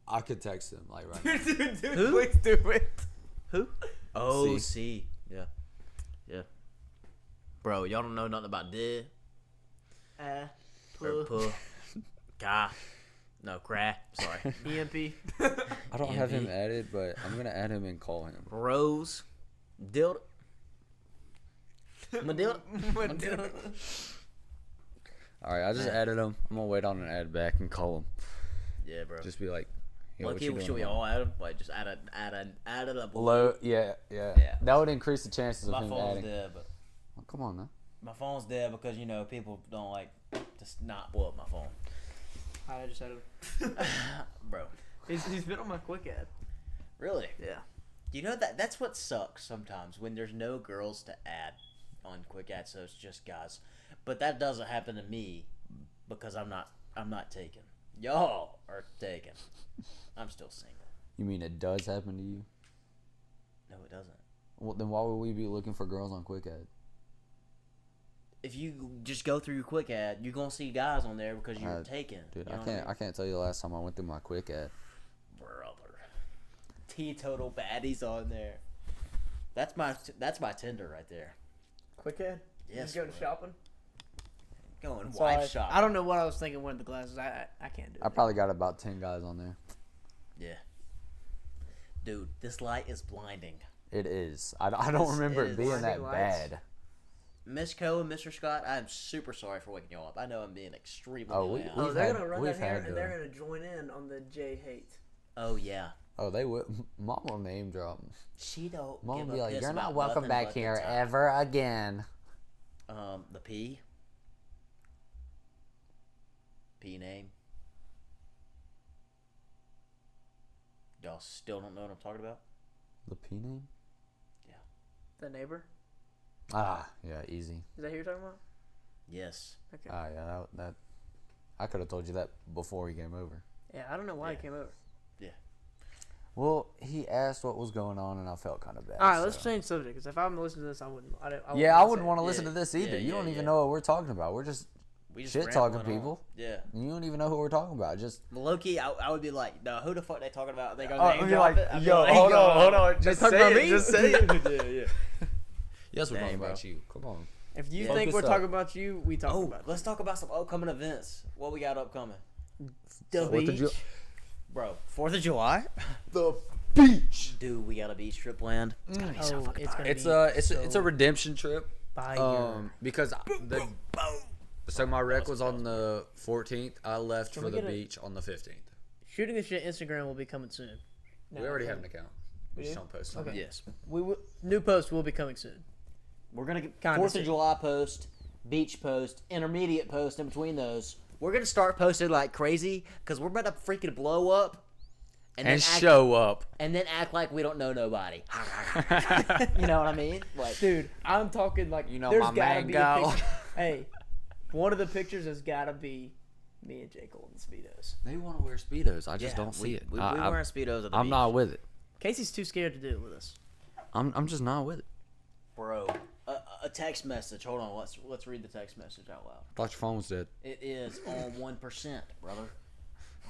[SPEAKER 3] I could text him like right now.
[SPEAKER 2] dude,
[SPEAKER 1] Who?
[SPEAKER 2] please do it.
[SPEAKER 1] Who? Oh,
[SPEAKER 3] C.
[SPEAKER 1] C. Yeah. Yeah. Bro, y'all don't know nothing about did or
[SPEAKER 2] Puh.
[SPEAKER 1] puh. Gah. No, cra. Sorry.
[SPEAKER 2] EMP.
[SPEAKER 3] I don't have him
[SPEAKER 1] EMP.
[SPEAKER 3] added, but I'm gonna add him and call him.
[SPEAKER 1] Rose. Dildo. Madilda.
[SPEAKER 3] All right, I just added him. I'm gonna wait on an ad back and call him.
[SPEAKER 1] Yeah, bro.
[SPEAKER 3] Just be like, yo,
[SPEAKER 1] Like,
[SPEAKER 3] what you doing?
[SPEAKER 1] should we
[SPEAKER 3] tomorrow?
[SPEAKER 1] all add him? Like, just add it up.
[SPEAKER 3] Low, yeah.
[SPEAKER 1] Yeah.
[SPEAKER 3] That would increase the chances of
[SPEAKER 1] My
[SPEAKER 3] him
[SPEAKER 1] phone's
[SPEAKER 3] adding.
[SPEAKER 1] dead, but
[SPEAKER 3] Oh, come on now.
[SPEAKER 1] my phone's dead because, you know, people don't like just not pull up my phone.
[SPEAKER 2] I just had him.
[SPEAKER 1] Bro.
[SPEAKER 2] He's been on my quick ad.
[SPEAKER 1] Really?
[SPEAKER 2] Yeah.
[SPEAKER 1] You know that's what sucks sometimes when there's no girls to add on quick ads, so it's just guys. But that doesn't happen to me because I'm not taken. Y'all are taken. I'm still single.
[SPEAKER 3] You mean it does happen to you?
[SPEAKER 1] No, it doesn't.
[SPEAKER 3] Well, then why would we be looking for girls on Quick Ad?
[SPEAKER 1] If you just go through your quick ad, you're gonna see guys on there because you're taken.
[SPEAKER 3] Dude,
[SPEAKER 1] You know
[SPEAKER 3] I
[SPEAKER 1] what
[SPEAKER 3] can't. I can't tell you the last time I went through my Quick Ad.
[SPEAKER 1] Brother, teetotal baddies on there. That's my Tinder right there.
[SPEAKER 2] Quick ad.
[SPEAKER 1] Yes,
[SPEAKER 2] Just going
[SPEAKER 1] bro.
[SPEAKER 2] shopping.
[SPEAKER 1] Going
[SPEAKER 2] Sorry.
[SPEAKER 1] wife shopping.
[SPEAKER 2] I don't know what I was thinking wearing the glasses. I can't do it.
[SPEAKER 3] I probably got about 10 guys on there.
[SPEAKER 1] Yeah. Dude, this light is blinding.
[SPEAKER 3] It is. I don't remember
[SPEAKER 1] it
[SPEAKER 3] it
[SPEAKER 1] is.
[SPEAKER 3] being that
[SPEAKER 2] Blinding lights.
[SPEAKER 3] bad.
[SPEAKER 1] Miss Coe and Mr. Scott, I'm super sorry for waking you up. I know I'm being extremely
[SPEAKER 3] Oh,
[SPEAKER 1] loud.
[SPEAKER 2] Oh,
[SPEAKER 3] We've
[SPEAKER 2] they're
[SPEAKER 3] had-
[SPEAKER 2] gonna run
[SPEAKER 3] we've
[SPEAKER 2] down here
[SPEAKER 3] had
[SPEAKER 2] and they're
[SPEAKER 3] to-
[SPEAKER 2] gonna join in on the J hate.
[SPEAKER 1] Oh yeah.
[SPEAKER 3] Oh, they would. Mom will name drop.
[SPEAKER 1] She don't.
[SPEAKER 3] Mom
[SPEAKER 1] give
[SPEAKER 3] will be
[SPEAKER 1] a
[SPEAKER 3] like,
[SPEAKER 1] piss
[SPEAKER 3] "You're not
[SPEAKER 1] about
[SPEAKER 3] welcome
[SPEAKER 1] nothing
[SPEAKER 3] back
[SPEAKER 1] but the
[SPEAKER 3] here
[SPEAKER 1] time."
[SPEAKER 3] ever again."
[SPEAKER 1] The P. P name. Y'all still don't know what I'm talking about?
[SPEAKER 3] The P name?
[SPEAKER 2] The neighbor.
[SPEAKER 3] Ah, yeah, easy.
[SPEAKER 2] Is that who you're talking about?
[SPEAKER 1] Yes.
[SPEAKER 2] Okay.
[SPEAKER 3] Ah, yeah, that. I could have told you that before he came over.
[SPEAKER 2] Yeah, I don't know why
[SPEAKER 1] Yeah.
[SPEAKER 2] he came over.
[SPEAKER 3] Well, he asked what was going on, and I felt kind of bad.
[SPEAKER 2] All right, let's
[SPEAKER 3] so.
[SPEAKER 2] change subject. Because if I'm listening to this, I wouldn't. I
[SPEAKER 3] wouldn't
[SPEAKER 2] say
[SPEAKER 3] want to
[SPEAKER 2] it.
[SPEAKER 3] listen
[SPEAKER 1] Yeah,
[SPEAKER 3] to this
[SPEAKER 1] yeah,
[SPEAKER 3] either. You
[SPEAKER 1] yeah,
[SPEAKER 3] don't even
[SPEAKER 1] yeah.
[SPEAKER 3] know what we're talking about. We're just
[SPEAKER 1] We just
[SPEAKER 3] shit talking
[SPEAKER 1] rambling on.
[SPEAKER 3] people.
[SPEAKER 1] Yeah.
[SPEAKER 3] You don't even know who we're talking about. Just
[SPEAKER 1] Low-key, I would be like, no, who the fuck they talking about? They go
[SPEAKER 3] Oh,
[SPEAKER 1] name
[SPEAKER 3] I'd be
[SPEAKER 1] drop
[SPEAKER 3] like,
[SPEAKER 1] it. I'd be
[SPEAKER 3] yo,
[SPEAKER 1] like,
[SPEAKER 3] hold on,
[SPEAKER 1] yo.
[SPEAKER 3] hold on. Just
[SPEAKER 2] talking
[SPEAKER 3] say
[SPEAKER 2] about
[SPEAKER 3] it.
[SPEAKER 2] me?
[SPEAKER 3] Just say it.
[SPEAKER 1] yeah, yeah.
[SPEAKER 3] Yes, we're
[SPEAKER 1] Dang,
[SPEAKER 3] talking
[SPEAKER 1] bro.
[SPEAKER 3] about you. Come on.
[SPEAKER 2] If you
[SPEAKER 1] Yeah.
[SPEAKER 2] think we're
[SPEAKER 3] Focus
[SPEAKER 2] talking
[SPEAKER 3] up.
[SPEAKER 2] about you, we talk
[SPEAKER 1] Oh,
[SPEAKER 2] about
[SPEAKER 1] let's talk about some upcoming events. What we got upcoming?
[SPEAKER 2] the
[SPEAKER 3] Fourth of
[SPEAKER 2] beach.
[SPEAKER 3] Ju-
[SPEAKER 1] Bro, 4th of July?
[SPEAKER 3] The beach.
[SPEAKER 1] Dude, we got a beach trip planned. It's gonna be so
[SPEAKER 2] Oh,
[SPEAKER 1] fucking
[SPEAKER 2] it's
[SPEAKER 1] fire.
[SPEAKER 2] gonna
[SPEAKER 3] It's
[SPEAKER 2] be
[SPEAKER 3] a
[SPEAKER 2] so
[SPEAKER 3] redemption trip.
[SPEAKER 2] fire.
[SPEAKER 3] Because so my rec was on the 14th. I left
[SPEAKER 2] Can
[SPEAKER 3] for
[SPEAKER 2] we
[SPEAKER 3] the
[SPEAKER 2] get a-
[SPEAKER 3] beach on the 15th.
[SPEAKER 2] Shooting the shit Instagram will be coming soon.
[SPEAKER 3] We
[SPEAKER 2] No,
[SPEAKER 3] already have an account. We
[SPEAKER 2] We
[SPEAKER 3] just
[SPEAKER 2] do?
[SPEAKER 3] don't post
[SPEAKER 2] Okay.
[SPEAKER 3] it.
[SPEAKER 1] Yes.
[SPEAKER 2] New post will be coming soon.
[SPEAKER 1] We're gonna get
[SPEAKER 2] Kinda
[SPEAKER 1] 4th
[SPEAKER 2] sick.
[SPEAKER 1] of July post, beach post, intermediate post in between those. We're gonna start posting like crazy because we're about to freaking blow up
[SPEAKER 3] And
[SPEAKER 1] then
[SPEAKER 3] show up.
[SPEAKER 1] and then act like we don't know nobody. You know what I mean? Like,
[SPEAKER 2] Dude, I'm talking like
[SPEAKER 3] You know
[SPEAKER 2] there's
[SPEAKER 3] my
[SPEAKER 2] gotta be a
[SPEAKER 3] mango.
[SPEAKER 2] picture. Hey, one of the pictures has gotta be me and J. Cole in speedos.
[SPEAKER 3] They want to wear speedos. I just
[SPEAKER 1] yeah,
[SPEAKER 3] don't see it.
[SPEAKER 1] We
[SPEAKER 3] I,
[SPEAKER 1] wearing speedos at the
[SPEAKER 3] I'm
[SPEAKER 1] beach.
[SPEAKER 3] not with it.
[SPEAKER 2] Casey's too scared to do it with us.
[SPEAKER 3] I'm just not with it.
[SPEAKER 1] Bro. A text message. Hold on. Let's read the text message out loud.
[SPEAKER 3] Thought your phone was dead.
[SPEAKER 1] It is on 1%, brother.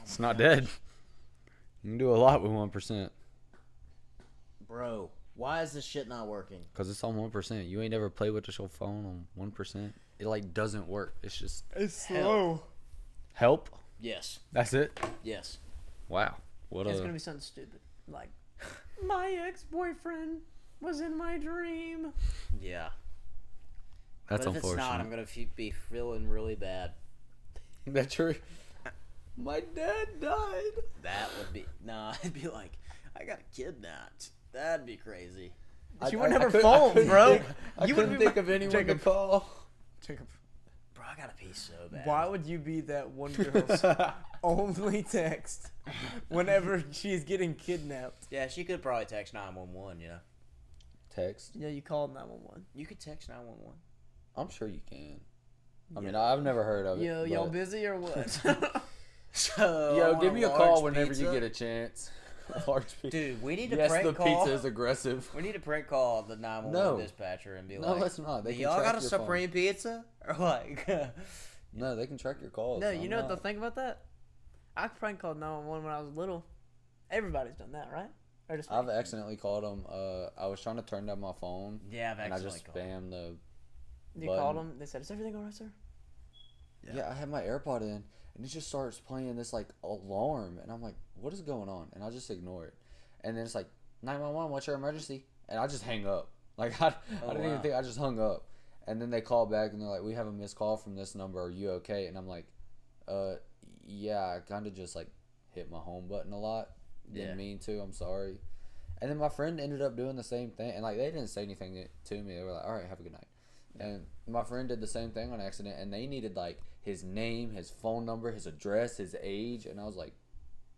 [SPEAKER 3] It's not dead. You can do a lot with 1%.
[SPEAKER 1] Bro, why is this shit not working?
[SPEAKER 3] Cause it's on 1%. You ain't ever played with your phone on 1%. It like doesn't work. It's just
[SPEAKER 2] It's
[SPEAKER 1] slow.
[SPEAKER 3] help.
[SPEAKER 1] Yes.
[SPEAKER 3] That's it.
[SPEAKER 1] Yes.
[SPEAKER 3] Wow. What
[SPEAKER 2] It's
[SPEAKER 3] a
[SPEAKER 2] gonna be something stupid. Like, my ex-boyfriend was in my dream.
[SPEAKER 1] Yeah.
[SPEAKER 3] that's
[SPEAKER 1] but if it's not, I'm
[SPEAKER 3] unfortunate.
[SPEAKER 1] gonna be feeling really bad.
[SPEAKER 3] That's true. My dad died.
[SPEAKER 1] That would be it'd be like I got kidnapped. That'd be crazy.
[SPEAKER 2] She would never phone, bro.
[SPEAKER 3] I couldn't think of anyone to
[SPEAKER 2] Jacob.
[SPEAKER 3] call.
[SPEAKER 1] Bro, I gotta pee so bad.
[SPEAKER 2] Why would you be that one girl's only text whenever she's getting kidnapped?
[SPEAKER 1] Yeah, she could probably text 911. You know,
[SPEAKER 3] Text.
[SPEAKER 2] Yeah, you called 911.
[SPEAKER 1] you could text 911.
[SPEAKER 3] I'm sure you can. I mean, I've never heard of it.
[SPEAKER 2] Yo, y'all
[SPEAKER 3] but-
[SPEAKER 2] busy or what?
[SPEAKER 1] So I
[SPEAKER 3] Yo,
[SPEAKER 1] want
[SPEAKER 3] give me a
[SPEAKER 1] large
[SPEAKER 3] call whenever
[SPEAKER 1] pizza.
[SPEAKER 3] you get a chance. A large pizza.
[SPEAKER 1] Dude, we need to
[SPEAKER 3] Yes,
[SPEAKER 1] prank
[SPEAKER 3] the
[SPEAKER 1] call.
[SPEAKER 3] pizza is aggressive.
[SPEAKER 1] We need to prank call the 911
[SPEAKER 3] No.
[SPEAKER 1] dispatcher and be
[SPEAKER 3] No,
[SPEAKER 1] like,
[SPEAKER 3] let's not. They
[SPEAKER 1] "Do
[SPEAKER 3] can
[SPEAKER 1] y'all
[SPEAKER 3] track
[SPEAKER 1] got a
[SPEAKER 3] your phone."
[SPEAKER 1] Supreme pizza?" Or like,
[SPEAKER 3] No, they can track your calls.
[SPEAKER 2] No,
[SPEAKER 3] I'm
[SPEAKER 2] you know what the
[SPEAKER 3] not.
[SPEAKER 2] thing about that? I prank called 911 when I was little. Everybody's done that, right? Or just
[SPEAKER 3] I've
[SPEAKER 2] me?
[SPEAKER 3] accidentally called them. I was trying to turn down my phone,
[SPEAKER 1] yeah, I've
[SPEAKER 3] and I
[SPEAKER 1] accidentally
[SPEAKER 3] just
[SPEAKER 1] called.
[SPEAKER 3] spammed the.
[SPEAKER 2] You
[SPEAKER 3] button.
[SPEAKER 2] called them. They said, "Is everything all right, sir?"
[SPEAKER 3] Yeah, I had my AirPod in, and it just starts playing this like alarm, and I'm like, "What is going on?" And I just ignore it, and then it's like 911, what's your emergency? And I just hang up. Like I didn't even
[SPEAKER 1] wow.
[SPEAKER 3] think. I just hung up, and then they call back, and they're like, "We have a missed call from this number. Are you okay?" And I'm like, yeah, I kind of just like hit my home button a lot. Didn't
[SPEAKER 1] Yeah.
[SPEAKER 3] mean to. I'm sorry." And then my friend ended up doing the same thing, and like they didn't say anything to me. They were like, "All right, have a good night." And my friend did the same thing on accident, and they needed like his name, his phone number, his address, his age, and I was like,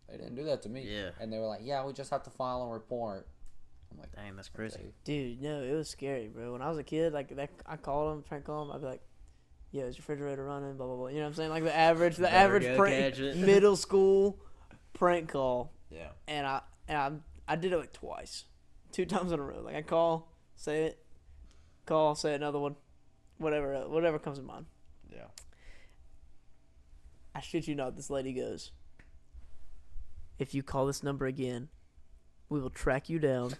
[SPEAKER 3] "They didn't do that to me."
[SPEAKER 1] Yeah.
[SPEAKER 3] And they were like, "Yeah, we just have to file a report." I'm like,
[SPEAKER 1] Dang, that's crazy.
[SPEAKER 3] "Okay."
[SPEAKER 2] Dude, no, it was scary, bro. When I was a kid, like that, I called them, prank called them. I'd be like, "Yo, is your refrigerator running?" Blah blah blah. You know what I'm saying? Like the average
[SPEAKER 1] Better go
[SPEAKER 2] prank,
[SPEAKER 1] catch it.
[SPEAKER 2] middle school prank call.
[SPEAKER 1] Yeah.
[SPEAKER 2] And I did it like twice, 2 times in a row. Like I call, say it, call, say another one, whatever comes to mind.
[SPEAKER 1] Yeah.
[SPEAKER 2] I shit you not, this lady goes, "If you call this number again, we will track you down,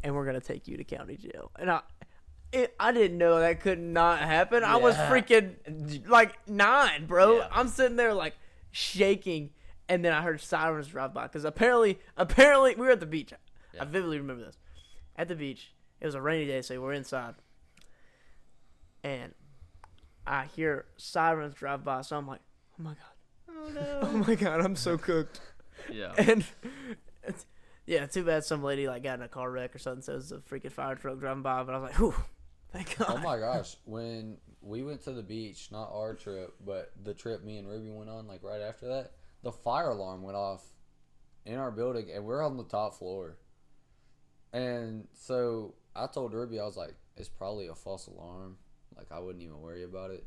[SPEAKER 2] and we're gonna take you to county jail." And I didn't know that could not happen. I was
[SPEAKER 1] Yeah.
[SPEAKER 2] freaking like 9, bro.
[SPEAKER 1] Yeah.
[SPEAKER 2] I'm sitting there like shaking, and then I heard sirens drive by because apparently we were at the beach.
[SPEAKER 1] Yeah.
[SPEAKER 2] I vividly remember this. At the beach, it was a rainy day, so we're inside, and I hear sirens drive by. So I'm like, "Oh my god,
[SPEAKER 1] Oh no.
[SPEAKER 2] oh my god, I'm so cooked."
[SPEAKER 1] Yeah.
[SPEAKER 2] And yeah, too bad some lady like got in a car wreck or something. So it was a freaking fire truck driving by. But I was like, "Whew, thank God."
[SPEAKER 3] Oh my gosh, when we went to the beach, not our trip, but the trip me and Ruby went on, like right after that, the fire alarm went off in our building, and we're on the top floor. And so I told Ruby, I was like, "It's probably a false alarm. Like I wouldn't even worry about it."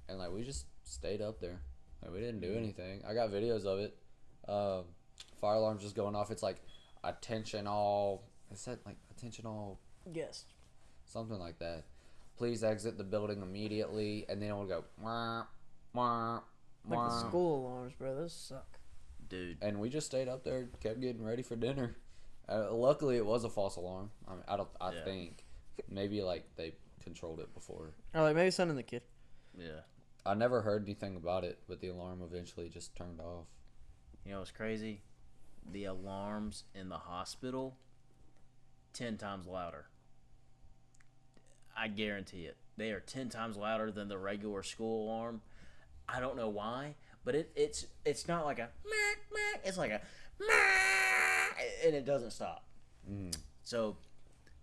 [SPEAKER 3] And like we just stayed up there. Like, we didn't do anything. I got videos of it. Fire alarm's just going off. It's like attention all. Is that like attention all?
[SPEAKER 2] Yes.
[SPEAKER 3] Something like that. Please exit the building immediately, and then it will go wah, wah,
[SPEAKER 2] Like the
[SPEAKER 3] wah.
[SPEAKER 2] school alarms, bro. Those suck.
[SPEAKER 1] Dude.
[SPEAKER 3] And we just stayed up there, kept getting ready for dinner. Luckily, it was a false alarm. I
[SPEAKER 1] Yeah.
[SPEAKER 3] think maybe like they controlled it before.
[SPEAKER 2] Or like maybe sending the kid.
[SPEAKER 1] Yeah.
[SPEAKER 3] I never heard anything about it, but the alarm eventually just turned off.
[SPEAKER 1] You know what's crazy? The alarms in the hospital 10 times louder. I guarantee it. They are 10 times louder than the regular school alarm. I don't know why, but it's not like a meh, meh, it's like a meh, and it doesn't stop. So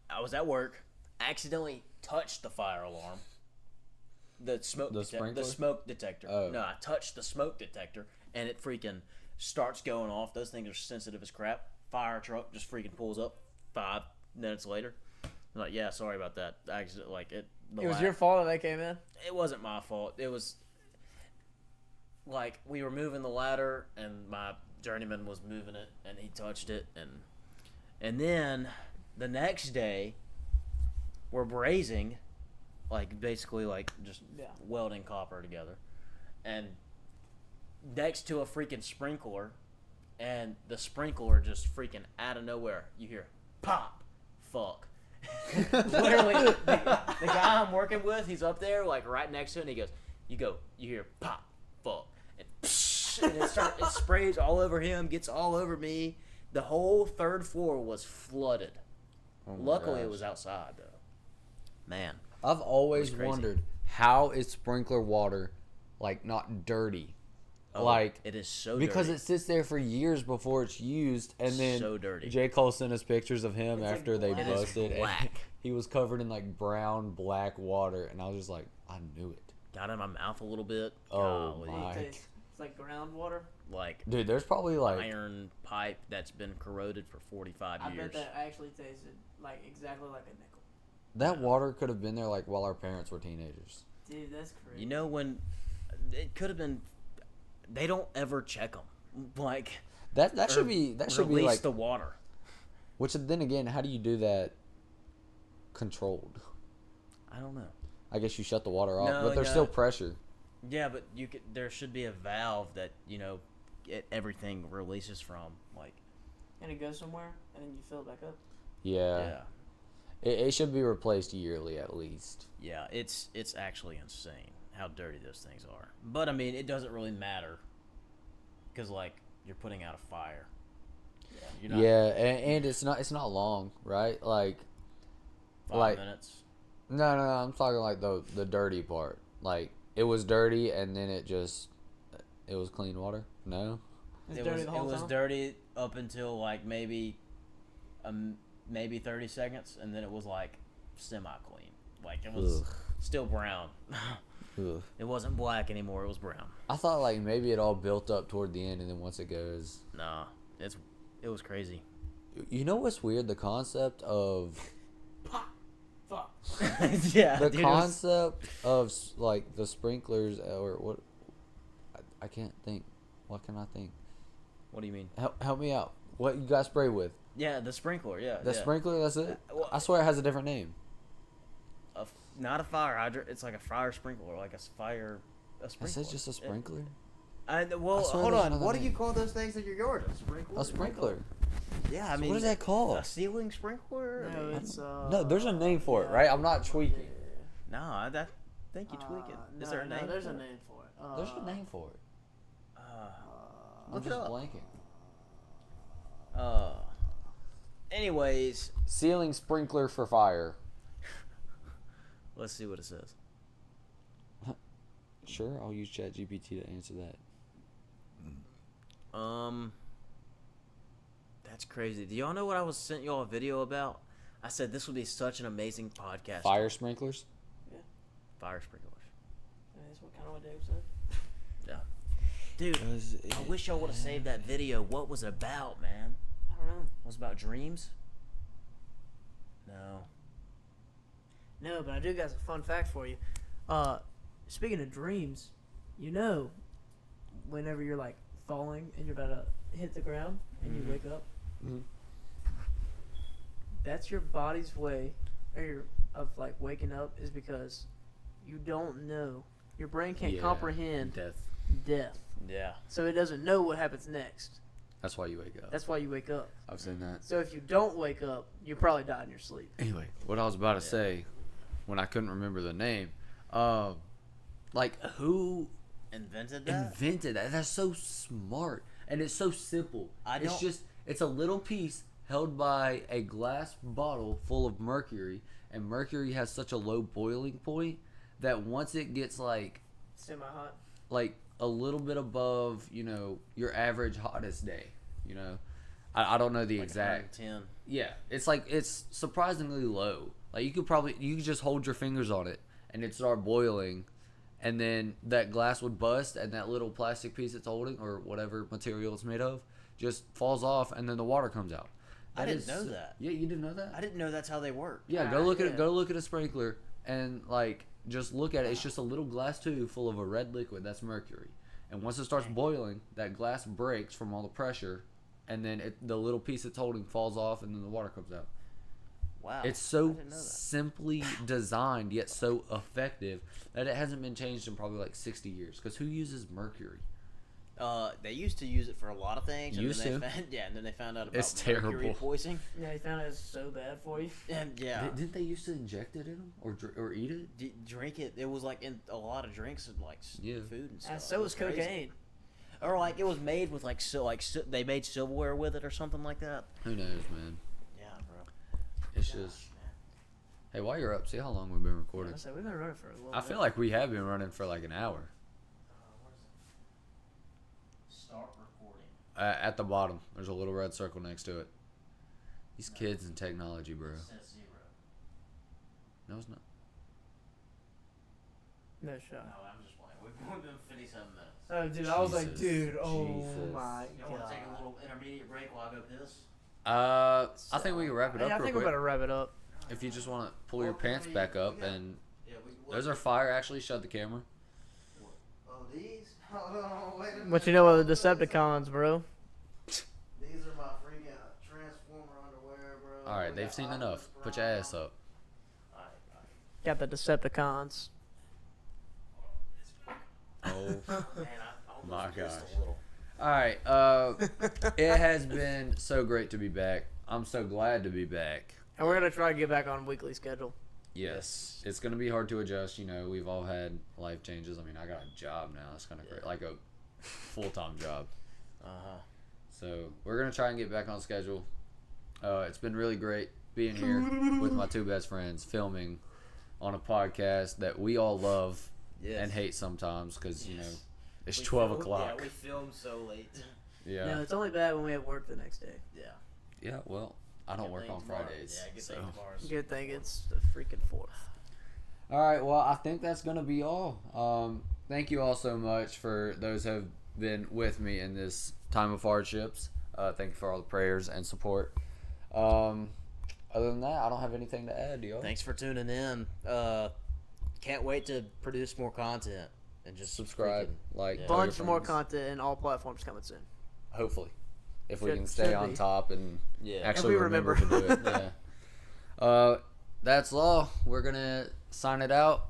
[SPEAKER 1] I was at work, accidentally touched the fire alarm. The
[SPEAKER 3] sprinkler?
[SPEAKER 1] smoke detector.
[SPEAKER 3] Oh.
[SPEAKER 1] No, I touched the smoke detector, and it freaking starts going off. Those things are sensitive as crap. Fire truck just freaking pulls up 5 minutes later. I'm like, yeah, sorry about that. Accident, like it.
[SPEAKER 2] It was your fault that they came in.
[SPEAKER 1] It wasn't my fault. It was like we were moving the ladder, and my journeyman was moving it, and he touched it, and then the next day we're brazing, like basically like just
[SPEAKER 2] Yeah.
[SPEAKER 1] welding copper together, and next to a freaking sprinkler, and the sprinkler just freaking out of nowhere, you hear pop, fuck. Literally, the guy I'm working with, he's up there like right next to it, and he goes, you hear pop, fuck, and, it sprays all over him, gets all over me. The whole 3rd floor was flooded.
[SPEAKER 3] Oh my
[SPEAKER 1] Luckily, it
[SPEAKER 3] gosh.
[SPEAKER 1] was outside though. Man,
[SPEAKER 3] I've always
[SPEAKER 1] crazy.
[SPEAKER 3] wondered how is sprinkler water like not dirty. Like
[SPEAKER 1] it is so
[SPEAKER 3] because
[SPEAKER 1] dirty.
[SPEAKER 3] it sits there for years before it's used, and then
[SPEAKER 1] So dirty.
[SPEAKER 3] J. Cole sent us pictures of him
[SPEAKER 2] It's like
[SPEAKER 3] after they
[SPEAKER 2] black.
[SPEAKER 1] It is
[SPEAKER 3] busted, and
[SPEAKER 1] black.
[SPEAKER 3] he was covered in like brown, black water, and I was just like, I knew it.
[SPEAKER 1] Got in my mouth a little bit.
[SPEAKER 3] Oh,
[SPEAKER 1] Golly.
[SPEAKER 3] my.
[SPEAKER 2] It's like groundwater.
[SPEAKER 1] Like
[SPEAKER 3] Dude, there's probably like
[SPEAKER 1] iron pipe that's been corroded for 45
[SPEAKER 2] I
[SPEAKER 1] years.
[SPEAKER 2] bet that actually tasted like exactly like a nickel.
[SPEAKER 3] that water could have been there like while our parents were teenagers.
[SPEAKER 2] Dude, that's crazy.
[SPEAKER 1] You know, when it could have been, they don't ever check them. Like
[SPEAKER 3] That should
[SPEAKER 1] or
[SPEAKER 3] be
[SPEAKER 1] release
[SPEAKER 3] like
[SPEAKER 1] the water.
[SPEAKER 3] which then again, how do you do that controlled?
[SPEAKER 1] I don't know.
[SPEAKER 3] I guess you shut the water off,
[SPEAKER 1] No,
[SPEAKER 3] but there's
[SPEAKER 1] yeah.
[SPEAKER 3] still pressure.
[SPEAKER 1] Yeah, but there should be a valve that everything releases from. Like
[SPEAKER 2] and it goes somewhere, and then you fill it back up.
[SPEAKER 3] Yeah. It should be replaced yearly at least.
[SPEAKER 1] Yeah, it's actually insane how dirty those things are. But I mean, it doesn't really matter because like you're putting out a fire. You're not
[SPEAKER 3] Yeah, and it's not long, right? Like
[SPEAKER 1] 5 minutes.
[SPEAKER 3] no, I'm talking like the dirty part. Like it was dirty and then it was clean water. No,
[SPEAKER 2] It's
[SPEAKER 1] It
[SPEAKER 2] dirty
[SPEAKER 1] was
[SPEAKER 2] the whole time.
[SPEAKER 1] dirty up until like maybe 30 seconds, and then it was like semi clean. Like it was
[SPEAKER 3] Ugh.
[SPEAKER 1] still brown.
[SPEAKER 3] Ugh.
[SPEAKER 1] It wasn't black anymore. It was brown.
[SPEAKER 3] I thought like maybe it all built up toward the end and then once it goes.
[SPEAKER 1] Nah, it was crazy.
[SPEAKER 3] You know what's weird? The concept of
[SPEAKER 2] Pop, fuck,
[SPEAKER 1] Yeah.
[SPEAKER 3] The
[SPEAKER 1] dude, it was-
[SPEAKER 3] concept of like the sprinklers or what? I can't think. What can I think?
[SPEAKER 1] What do you mean?
[SPEAKER 3] Help me out. What you guys spray with?
[SPEAKER 1] Yeah, the sprinkler. Yeah.
[SPEAKER 3] The
[SPEAKER 1] yeah.
[SPEAKER 3] sprinkler. That's it.
[SPEAKER 1] Well,
[SPEAKER 3] I swear it has a different name.
[SPEAKER 1] Not a fire hydrant. It's like a fire sprinkler, like a fire. A
[SPEAKER 3] Is
[SPEAKER 1] sprinkler.
[SPEAKER 3] it just a sprinkler?
[SPEAKER 1] Well,
[SPEAKER 3] I swear
[SPEAKER 1] hold
[SPEAKER 3] there's
[SPEAKER 1] on.
[SPEAKER 3] another
[SPEAKER 1] What do you
[SPEAKER 3] name.
[SPEAKER 1] call those things in your yard? A sprinkler.
[SPEAKER 3] A sprinkler.
[SPEAKER 1] Yeah, I
[SPEAKER 3] So
[SPEAKER 1] mean.
[SPEAKER 3] what is that called?
[SPEAKER 1] A ceiling sprinkler?
[SPEAKER 2] No,
[SPEAKER 1] I mean,
[SPEAKER 2] it's
[SPEAKER 3] No, there's a name for it, right? I'm not tweaking.
[SPEAKER 1] no, I think you tweak it. Is there a name?
[SPEAKER 2] There's
[SPEAKER 1] for
[SPEAKER 2] a
[SPEAKER 1] it?
[SPEAKER 2] name for it.
[SPEAKER 3] There's a name for it. I'm
[SPEAKER 1] Look it
[SPEAKER 3] just
[SPEAKER 1] up.
[SPEAKER 3] blanking.
[SPEAKER 1] Anyways,
[SPEAKER 3] Ceiling sprinkler for fire.
[SPEAKER 1] let's see what it says.
[SPEAKER 3] Sure, I'll use ChatGPT to answer that.
[SPEAKER 1] That's crazy. Do y'all know what I was sent y'all a video about? I said this would be such an amazing podcast.
[SPEAKER 3] Fire sprinklers?
[SPEAKER 1] Fire sprinklers.
[SPEAKER 2] That's what kind of what Dave said.
[SPEAKER 1] Yeah. Dude, I wish y'all would have saved that video. What was it about, man?
[SPEAKER 2] I don't know.
[SPEAKER 1] It was about dreams? No.
[SPEAKER 2] No, but I do got a fun fact for you. Speaking of dreams, you know, whenever you're like falling and you're about to hit the ground and you wake up, that's your body's way, of like waking up is because you don't know. Your brain can't comprehend death,
[SPEAKER 1] Yeah.
[SPEAKER 2] so it doesn't know what happens next.
[SPEAKER 3] That's why you wake up.
[SPEAKER 2] That's why you wake up.
[SPEAKER 3] I've seen that.
[SPEAKER 2] So if you don't wake up, you probably die in your sleep.
[SPEAKER 3] Anyway, what I was about to say when I couldn't remember the name, like who
[SPEAKER 1] Invented that?
[SPEAKER 3] invented that? That's so smart and it's so simple. It's a little piece held by a glass bottle full of mercury, and mercury has such a low boiling point that once it gets like
[SPEAKER 2] Semi-hot.
[SPEAKER 3] a little bit above, your average hottest day, I don't know the
[SPEAKER 1] Like
[SPEAKER 3] exact.
[SPEAKER 1] 110.
[SPEAKER 3] Yeah, it's surprisingly low. Like you could just hold your fingers on it and it'd start boiling, and then that glass would bust and that little plastic piece it's holding or whatever material it's made of just falls off and then the water comes out.
[SPEAKER 1] I didn't know that.
[SPEAKER 3] Yeah, you didn't know that?
[SPEAKER 1] I didn't know that's how they work.
[SPEAKER 3] Yeah, go look at a sprinkler and just look at it. It's just a little glass tube full of a red liquid. That's mercury. And once it starts boiling, that glass breaks from all the pressure, and then the little piece it's holding falls off, and then the water comes out.
[SPEAKER 1] Wow.
[SPEAKER 3] It's
[SPEAKER 1] I
[SPEAKER 3] so
[SPEAKER 1] didn't know that.
[SPEAKER 3] simply designed yet so effective that it hasn't been changed in probably like 60 years. Because who uses mercury?
[SPEAKER 1] They used to use it for a lot of things. And
[SPEAKER 3] Used
[SPEAKER 1] then
[SPEAKER 3] to?
[SPEAKER 1] they found out about
[SPEAKER 3] It's
[SPEAKER 1] mercury
[SPEAKER 3] terrible.
[SPEAKER 1] poisoning.
[SPEAKER 2] Yeah, he found out it's so bad for you.
[SPEAKER 1] And yeah,
[SPEAKER 3] Didn't they used to inject it in them or eat it?
[SPEAKER 1] drink it. It was like in a lot of drinks and like
[SPEAKER 3] Yeah.
[SPEAKER 1] food and stuff.
[SPEAKER 2] And so
[SPEAKER 1] It
[SPEAKER 2] was
[SPEAKER 1] crazy.
[SPEAKER 2] cocaine.
[SPEAKER 1] Or like it was made with they made silverware with it or something like that.
[SPEAKER 3] Who knows, man?
[SPEAKER 1] Yeah, bro.
[SPEAKER 3] It's just. Hey, while you're up, see how long we've been recording.
[SPEAKER 2] So we've been running for a little
[SPEAKER 3] I
[SPEAKER 2] bit.
[SPEAKER 3] feel like we have been running for like an hour.
[SPEAKER 1] Start recording.
[SPEAKER 3] At the bottom, there's a little red circle next to it. These kids and technology, bro.
[SPEAKER 1] Says 0.
[SPEAKER 3] No, it's not.
[SPEAKER 2] No shot.
[SPEAKER 1] No, I'm just playing. We've been 57 minutes.
[SPEAKER 2] Oh, dude, I was like,
[SPEAKER 3] Jesus.
[SPEAKER 2] dude, oh
[SPEAKER 3] Jesus.
[SPEAKER 2] my
[SPEAKER 1] You want
[SPEAKER 2] god.
[SPEAKER 1] to take a little intermediate break while I go piss?
[SPEAKER 3] I think we can wrap it up
[SPEAKER 2] Yeah, I
[SPEAKER 3] real
[SPEAKER 2] think we
[SPEAKER 3] quick.
[SPEAKER 2] better wrap it up.
[SPEAKER 3] If you just want to pull your pants back up and
[SPEAKER 1] Yeah,
[SPEAKER 3] those are fire. Actually, shut the camera.
[SPEAKER 1] Oh, these? Hold on, wait a minute.
[SPEAKER 2] What you know about the Decepticons, bro?
[SPEAKER 1] These are my freaking Transformer underwear, bro.
[SPEAKER 3] All right,
[SPEAKER 1] We
[SPEAKER 3] they've
[SPEAKER 1] got
[SPEAKER 3] seen
[SPEAKER 1] Optimus
[SPEAKER 3] enough. Put your
[SPEAKER 1] Prime.
[SPEAKER 3] ass up.
[SPEAKER 1] Alright.
[SPEAKER 2] Got the Decepticons.
[SPEAKER 3] Oh
[SPEAKER 1] Man, I almost
[SPEAKER 3] my
[SPEAKER 1] pissed
[SPEAKER 3] gosh.
[SPEAKER 1] a little.
[SPEAKER 3] All right. It has been so great to be back. I'm so glad to be back.
[SPEAKER 2] And we're gonna try to get back on weekly schedule.
[SPEAKER 3] Yes, it's gonna be hard to adjust. We've all had life changes. I mean, I got a job now. It's kind of great, like a full-time job.
[SPEAKER 1] Uh-huh.
[SPEAKER 3] So we're gonna try and get back on schedule. It's been really great being here with my two best friends, filming on a podcast that we all love
[SPEAKER 1] Yes.
[SPEAKER 3] and hate sometimes because
[SPEAKER 1] Yes.
[SPEAKER 3] it's
[SPEAKER 1] We
[SPEAKER 3] 12
[SPEAKER 1] filmed-
[SPEAKER 3] o'clock.
[SPEAKER 1] Yeah, we filmed so late.
[SPEAKER 3] Yeah.
[SPEAKER 2] No, it's only bad when we have work the next day.
[SPEAKER 1] Yeah.
[SPEAKER 3] Yeah. Well, I don't
[SPEAKER 1] Good
[SPEAKER 3] work
[SPEAKER 1] thing
[SPEAKER 3] on
[SPEAKER 1] tomorrow.
[SPEAKER 3] Fridays.
[SPEAKER 1] Yeah, good
[SPEAKER 3] so.
[SPEAKER 1] thing tomorrow's.
[SPEAKER 2] Good thing it's the freaking 4th.
[SPEAKER 3] All right. Well, I think that's gonna be all. Thank you all so much for those who have been with me in this time of hardships. Thank you for all the prayers and support. Other than that, I don't have anything to add, y'all.
[SPEAKER 1] Thanks for tuning in. Can't wait to produce more content and just
[SPEAKER 3] Subscribe,
[SPEAKER 1] freaking-
[SPEAKER 3] like,
[SPEAKER 1] yeah.
[SPEAKER 3] tell your
[SPEAKER 2] Bunch more
[SPEAKER 3] friends.
[SPEAKER 2] content and all platforms coming soon.
[SPEAKER 3] Hopefully, if we
[SPEAKER 2] Should-
[SPEAKER 3] can stay
[SPEAKER 2] should
[SPEAKER 3] on
[SPEAKER 2] be.
[SPEAKER 3] top and
[SPEAKER 1] Yeah.
[SPEAKER 3] actually
[SPEAKER 2] If we
[SPEAKER 3] remember to do it. Yeah. That's all. We're gonna sign it out.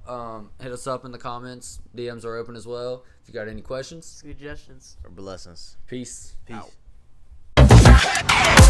[SPEAKER 3] Hit us up in the comments. DMs are open as well. If you got any questions,
[SPEAKER 2] Suggestions.
[SPEAKER 1] Or blessings.
[SPEAKER 3] peace.
[SPEAKER 1] Peace.
[SPEAKER 2] Out.